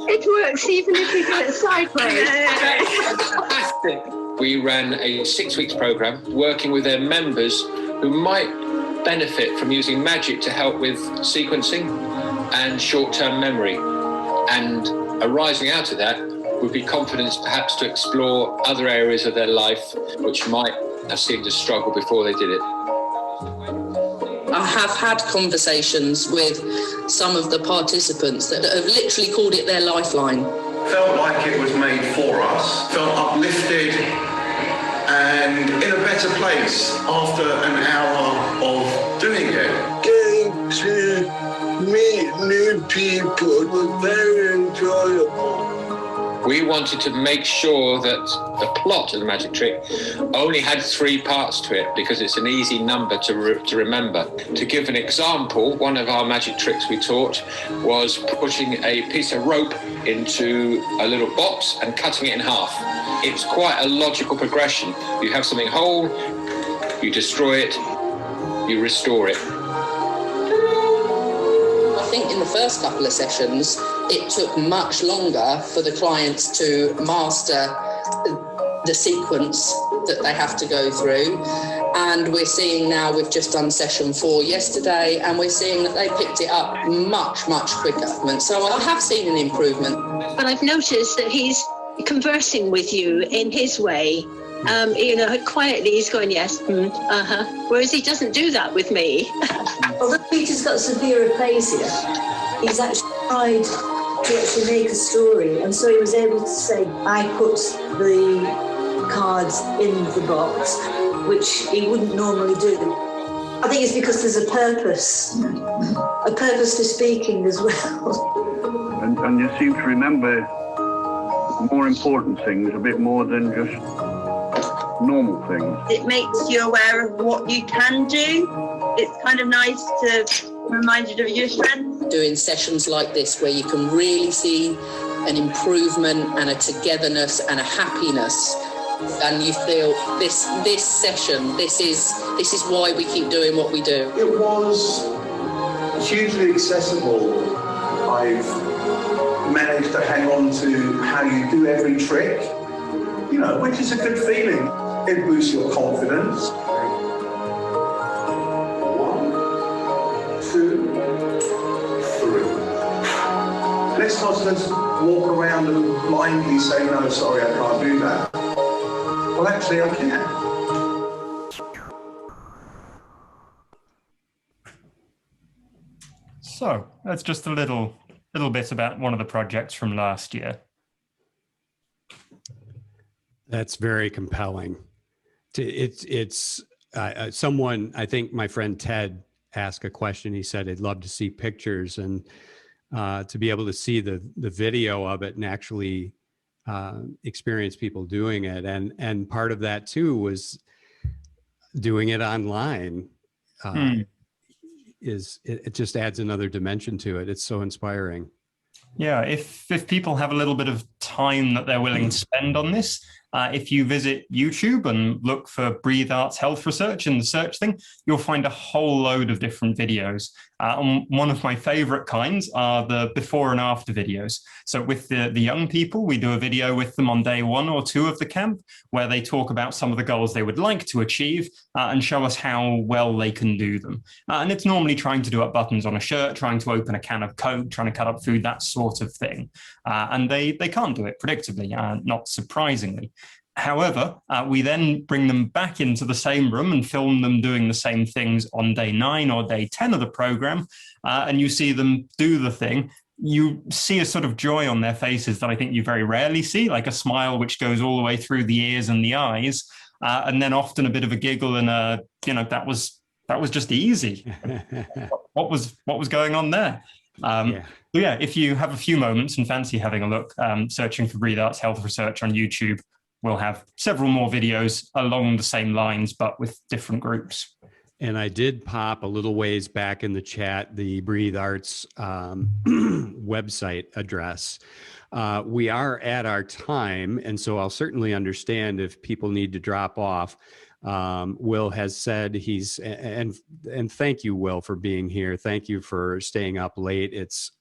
It works even if we do it sideways. Fantastic. we ran a 6 weeks program working with their members who might benefit from using magic to help with sequencing and short-term memory. And arising out of that would be confidence perhaps to explore other areas of their life which might have seemed a struggle before they did it. I have had conversations with some of the participants that have literally called it their lifeline. Felt like it was made for us, felt uplifted and in a better place after an hour of doing it. Getting to meet new people was very enjoyable. We wanted to make sure that the plot of the magic trick only had 3 parts to it because it's an easy number to remember. To give an example, one of our magic tricks we taught was putting a piece of rope into a little box and cutting it in half. It's quite a logical progression. You have something whole, you destroy it, you restore it. I think in the first couple of sessions, it took much longer for the clients to master the sequence that they have to go through. And we're seeing now, we've just done session 4 yesterday, and we're seeing that they picked it up much, much quicker. So I have seen an improvement. But I've noticed that he's conversing with you in his way. You know, quietly he's going, yes, whereas he doesn't do that with me. Although Peter's got severe aphasia, he's actually tried to actually make a story, and so he was able to say, I put the cards in the box, which he wouldn't normally do. I think it's because there's a purpose to speaking as well. And you seem to remember more important things a bit more than just normal things. It makes you aware of what you can do. It's kind of nice to remind you of your strengths. Doing sessions like this where you can really see an improvement and a togetherness and a happiness, and you feel this session, this is why we keep doing what we do. It was hugely accessible. I've managed to hang on to how you do every trick, you know, which is a good feeling. It boosts your confidence. 1, 2, 3. Let's not just walk around and blindly say, no, sorry, I can't do that. Well, actually, I can. So that's just a little bit about one of the projects from last year. That's very compelling. It's someone, I think my friend Ted asked a question. He said he'd love to see pictures, and to be able to see the video of it and actually experience people doing it. And part of that too was doing it online. It just adds another dimension to it. It's so inspiring. Yeah, if people have a little bit of time that they're willing to spend on this, if you visit YouTube and look for Breathe Arts Health Research in the search thing, you'll find a whole load of different videos. And one of my favorite kinds are the before and after videos. So with the young people, we do a video with them on day 1 or 2 of the camp, where they talk about some of the goals they would like to achieve and show us how well they can do them. And it's normally trying to do up buttons on a shirt, trying to open a can of Coke, trying to cut up food, that sort of thing. And they can't do it predictably, not surprisingly. However, we then bring them back into the same room and film them doing the same things on day 9 or day 10 of the program, and you see them do the thing. You see a sort of joy on their faces that I think you very rarely see, like a smile which goes all the way through the ears and the eyes, and then often a bit of a giggle and that was just easy. What was going on there? Yeah, if you have a few moments and fancy having a look, searching for Breathe Arts Health Research on YouTube, we'll have several more videos along the same lines, but with different groups. And I did pop a little ways back in the chat, the Breathe Arts website address. We are at our time, and so I'll certainly understand if people need to drop off. Will has said and thank you, Will, for being here. Thank you for staying up late. It's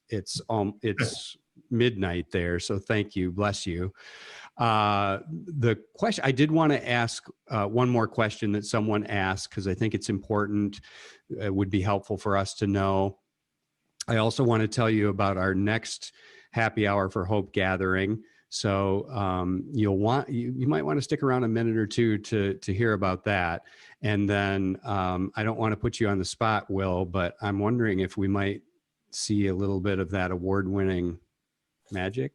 midnight there, so thank you, bless you. The question, I did want to ask one more question that someone asked, because I think it's important. It would be helpful for us to know. I also want to tell you about our next Happy Hour for Hope gathering. So you might want to stick around a minute or two to hear about that. And then I don't want to put you on the spot, Will, but I'm wondering if we might see a little bit of that award-winning magic.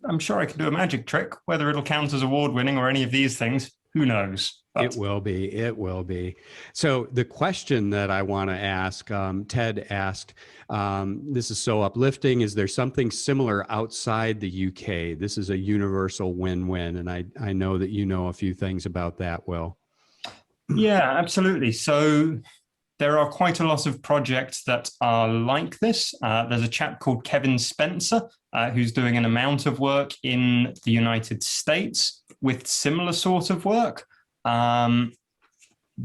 I'm sure I can do a magic trick. Whether it'll count as award-winning or any of these things, who knows? But it will be. It will be. So the question that I want to ask, Ted asked, this is so uplifting. Is there something similar outside the UK? This is a universal win-win. And I know that you know a few things about that, Will. Yeah, absolutely. So there are quite a lot of projects that are like this. There's a chap called Kevin Spencer, who's doing an amount of work in the United States with similar sort of work.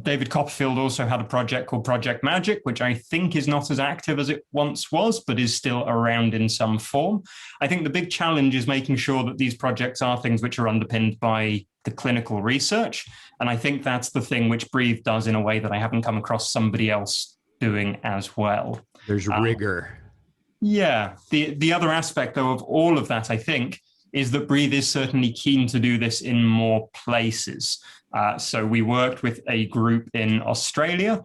David Copperfield also had a project called Project Magic, which I think is not as active as it once was, but is still around in some form. I think the big challenge is making sure that these projects are things which are underpinned by the clinical research. And I think that's the thing which Breathe does in a way that I haven't come across somebody else doing as well. There's rigor. Yeah. The other aspect, though, of all of that, I think, is that Breathe is certainly keen to do this in more places. So we worked with a group in Australia.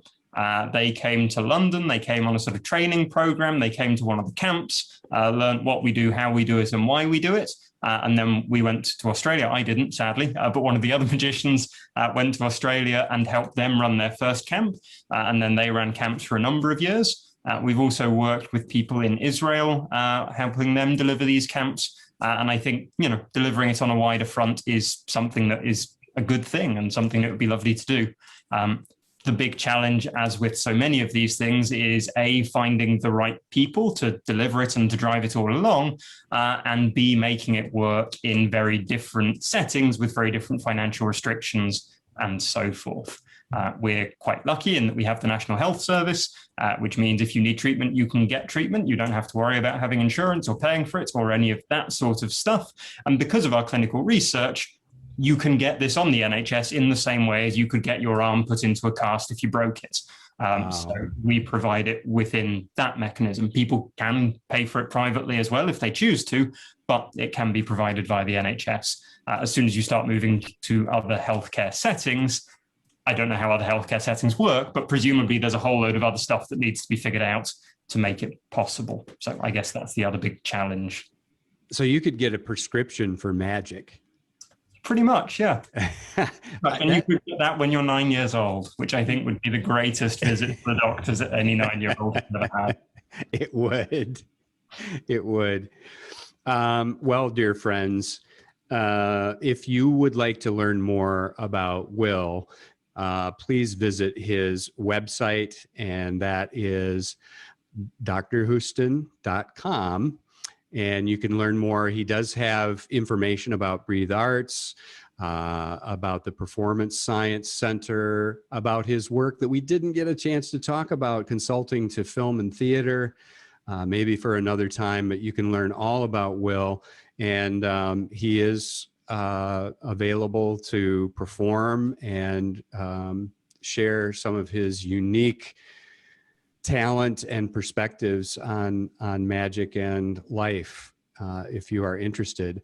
They came to London. They came on a sort of training program. They came to one of the camps, learned what we do, how we do it, and why we do it. And then we went to Australia. I didn't, sadly, but one of the other magicians went to Australia and helped them run their first camp. And then they ran camps for a number of years. We've also worked with people in Israel, helping them deliver these camps. And I think, delivering it on a wider front is something that is a good thing and something that would be lovely to do. The big challenge, as with so many of these things, is A, finding the right people to deliver it and to drive it all along, and B, making it work in very different settings with very different financial restrictions and so forth. We're quite lucky in that we have the National Health Service, which means if you need treatment, you can get treatment. You don't have to worry about having insurance or paying for it or any of that sort of stuff. And because of our clinical research, you can get this on the NHS in the same way as you could get your arm put into a cast if you broke it. So we provide it within that mechanism. People can pay for it privately as well if they choose to, but it can be provided via the NHS. As soon as you start moving to other healthcare settings, I don't know how other healthcare settings work, but presumably there's a whole load of other stuff that needs to be figured out to make it possible. So I guess that's the other big challenge. So you could get a prescription for magic. Pretty much, yeah. And you could get that when you're 9 years old, which I think would be the greatest visit to the doctors that any 9-year-old has ever had. It would. It would. Well, dear friends, if you would like to learn more about Will, please visit his website, and that is drhoustoun.com. And you can learn more. He does have information about Breathe Arts, about the Performance Science Center, about his work that we didn't get a chance to talk about, consulting to film and theater, maybe for another time, but you can learn all about Will. And he is available to perform and share some of his unique talent and perspectives on magic and life, if you are interested.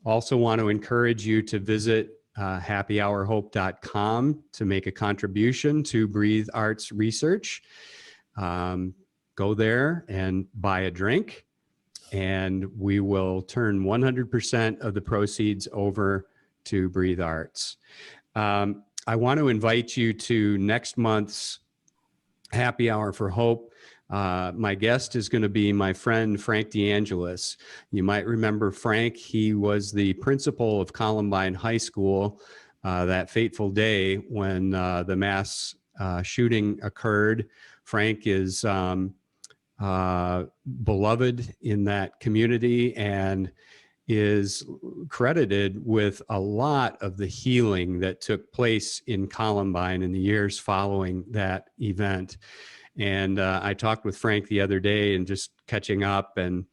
Also want to encourage you to visit happyhourhope.com to make a contribution to Breathe Arts Research. Go there and buy a drink, and we will turn 100% of the proceeds over to Breathe Arts. I want to invite you to next month's Happy Hour for Hope. My guest is going to be my friend, Frank DeAngelis. You might remember Frank. He was the principal of Columbine High School that fateful day when the mass shooting occurred. Frank is beloved in that community and is credited with a lot of the healing that took place in Columbine in the years following that event. And I talked with Frank the other day and just catching up, and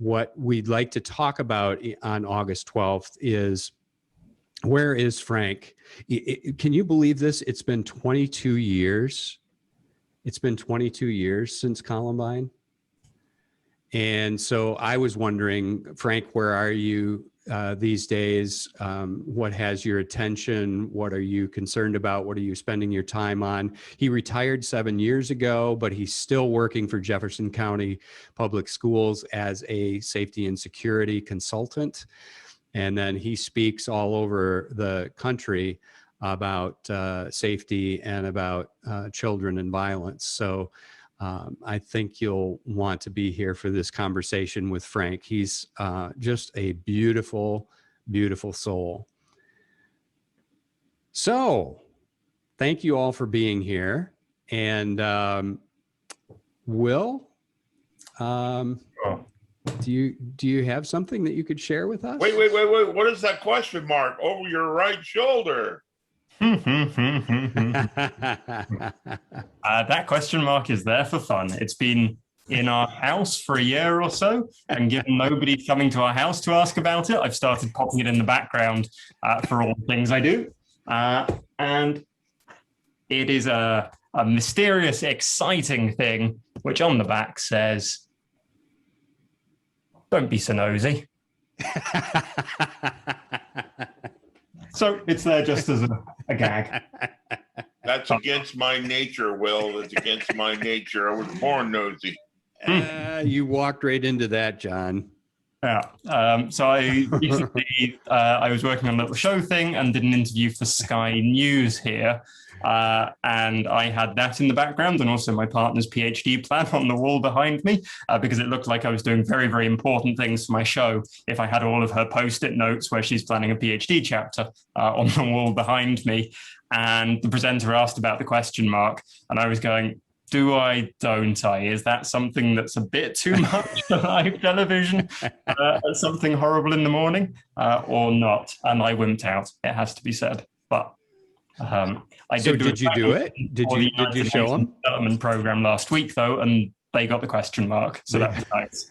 what we'd like to talk about on August 12th is, where is Frank? Can you believe this? It's been 22 years. It's been 22 years since Columbine. And so I was wondering, Frank, where are you these days? What has your attention? What are you concerned about? What are you spending your time on? He retired 7 years ago, but he's still working for Jefferson County Public Schools as a safety and security consultant. And then he speaks all over the country about safety and about children and violence. So I think you'll want to be here for this conversation with Frank. He's just a beautiful, beautiful soul. So thank you all for being here. And Will, do you have something that you could share with us? Wait. What is that question mark over your right shoulder? That question mark is there for fun. It's been in our house for a year or so, and given nobody's coming to our house to ask about it, I've started popping it in the background for all the things I do. And it is a mysterious, exciting thing, which on the back says, "Don't be so nosy." So it's there just as a gag. That's against my nature, Will. That's against my nature. I was born nosy. You walked right into that, John. Yeah. So I recently, I was working on a little show thing and did an interview for Sky News here. And I had that in the background, and also my partner's PhD plan on the wall behind me, because it looked like I was doing very, very important things for my show if I had all of her Post-it notes where she's planning a PhD chapter on the wall behind me. And the presenter asked about the question mark, and I was going, do I, don't I? Is that something that's a bit too much for live television? Something horrible in the morning or not? And I wimped out, it has to be said. But did you do it? Did you show them? Development program last week though, and they got the question mark, so that was nice.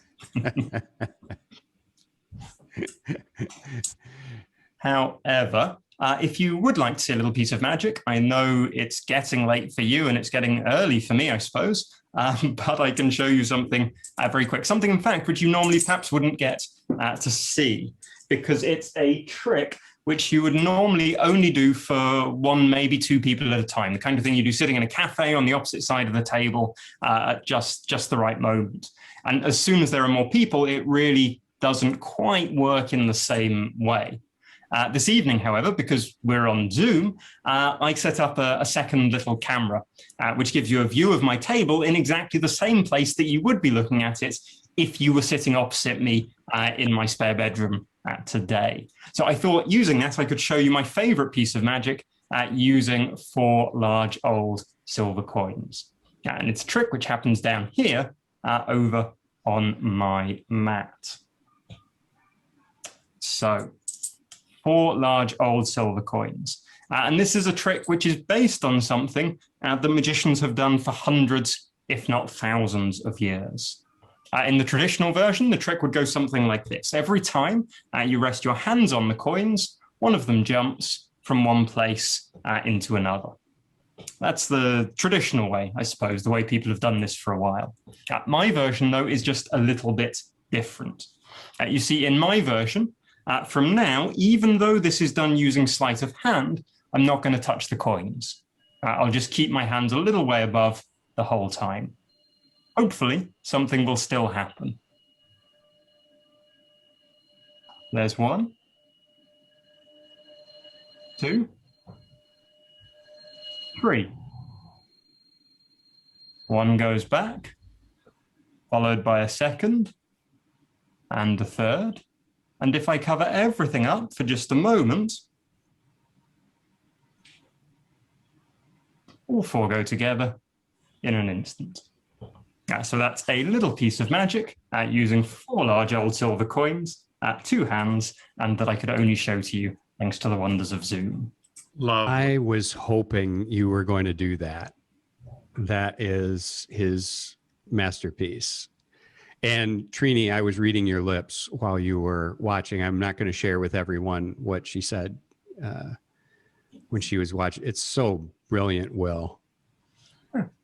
However, if you would like to see a little piece of magic, I know it's getting late for you and it's getting early for me, I suppose, but I can show you something very quick. Something, in fact, which you normally perhaps wouldn't get to see, because it's a trick which you would normally only do for one, maybe two people at a time, the kind of thing you do sitting in a cafe on the opposite side of the table at just the right moment. And as soon as there are more people, it really doesn't quite work in the same way. This evening, however, because we're on Zoom, I set up a second little camera, which gives you a view of my table in exactly the same place that you would be looking at it if you were sitting opposite me in my spare bedroom today. So I thought using that, I could show you my favorite piece of magic using 4 large old silver coins. And it's a trick which happens down here over on my mat. So 4 large old silver coins. And this is a trick which is based on something the magicians have done for hundreds, if not thousands of years. In the traditional version, the trick would go something like this. Every time you rest your hands on the coins, one of them jumps from one place into another. That's the traditional way, I suppose, the way people have done this for a while. My version, though, is just a little bit different. You see, in my version, from now, even though this is done using sleight of hand, I'm not going to touch the coins. I'll just keep my hands a little way above the whole time. Hopefully, something will still happen. There's 1, 2, 3. 1 goes back, followed by a second, and a third. And if I cover everything up for just a moment, all 4 go together in an instant. So that's a little piece of magic using 4 large old silver coins, 2 hands, and that I could only show to you thanks to the wonders of Zoom. Love. I was hoping you were going to do that. That is his masterpiece. And Trini, I was reading your lips while you were watching. I'm not going to share with everyone what she said when she was watching. It's so brilliant, Will.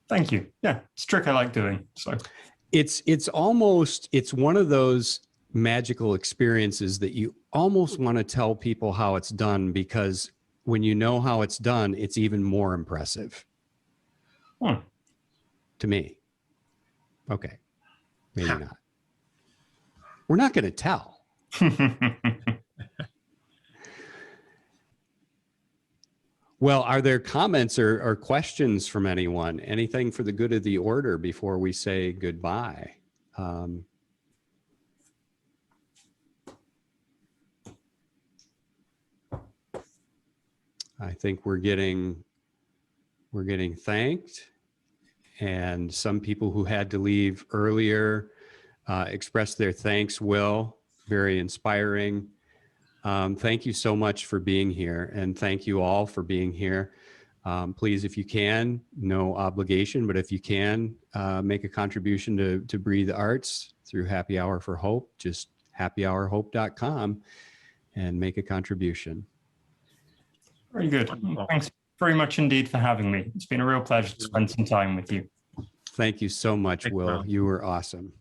Thank you. Yeah, it's a trick I like doing. So it's one of those magical experiences that you almost want to tell people how it's done, because when you know how it's done, it's even more impressive. To me. Okay. Maybe not. We're not going to tell. Well, are there comments or questions from anyone? Anything for the good of the order before we say goodbye? I think we're getting thanked, and some people who had to leave earlier expressed their thanks. Will, very inspiring. Thank you so much for being here, and thank you all for being here. Please, if you can, no obligation, but if you can, make a contribution to Breathe Arts through Happy Hour for Hope. Just happyhourhope.com and make a contribution. Very good. Thanks very much indeed for having me. It's been a real pleasure to spend some time with you. Thank you so much, Will. You were awesome.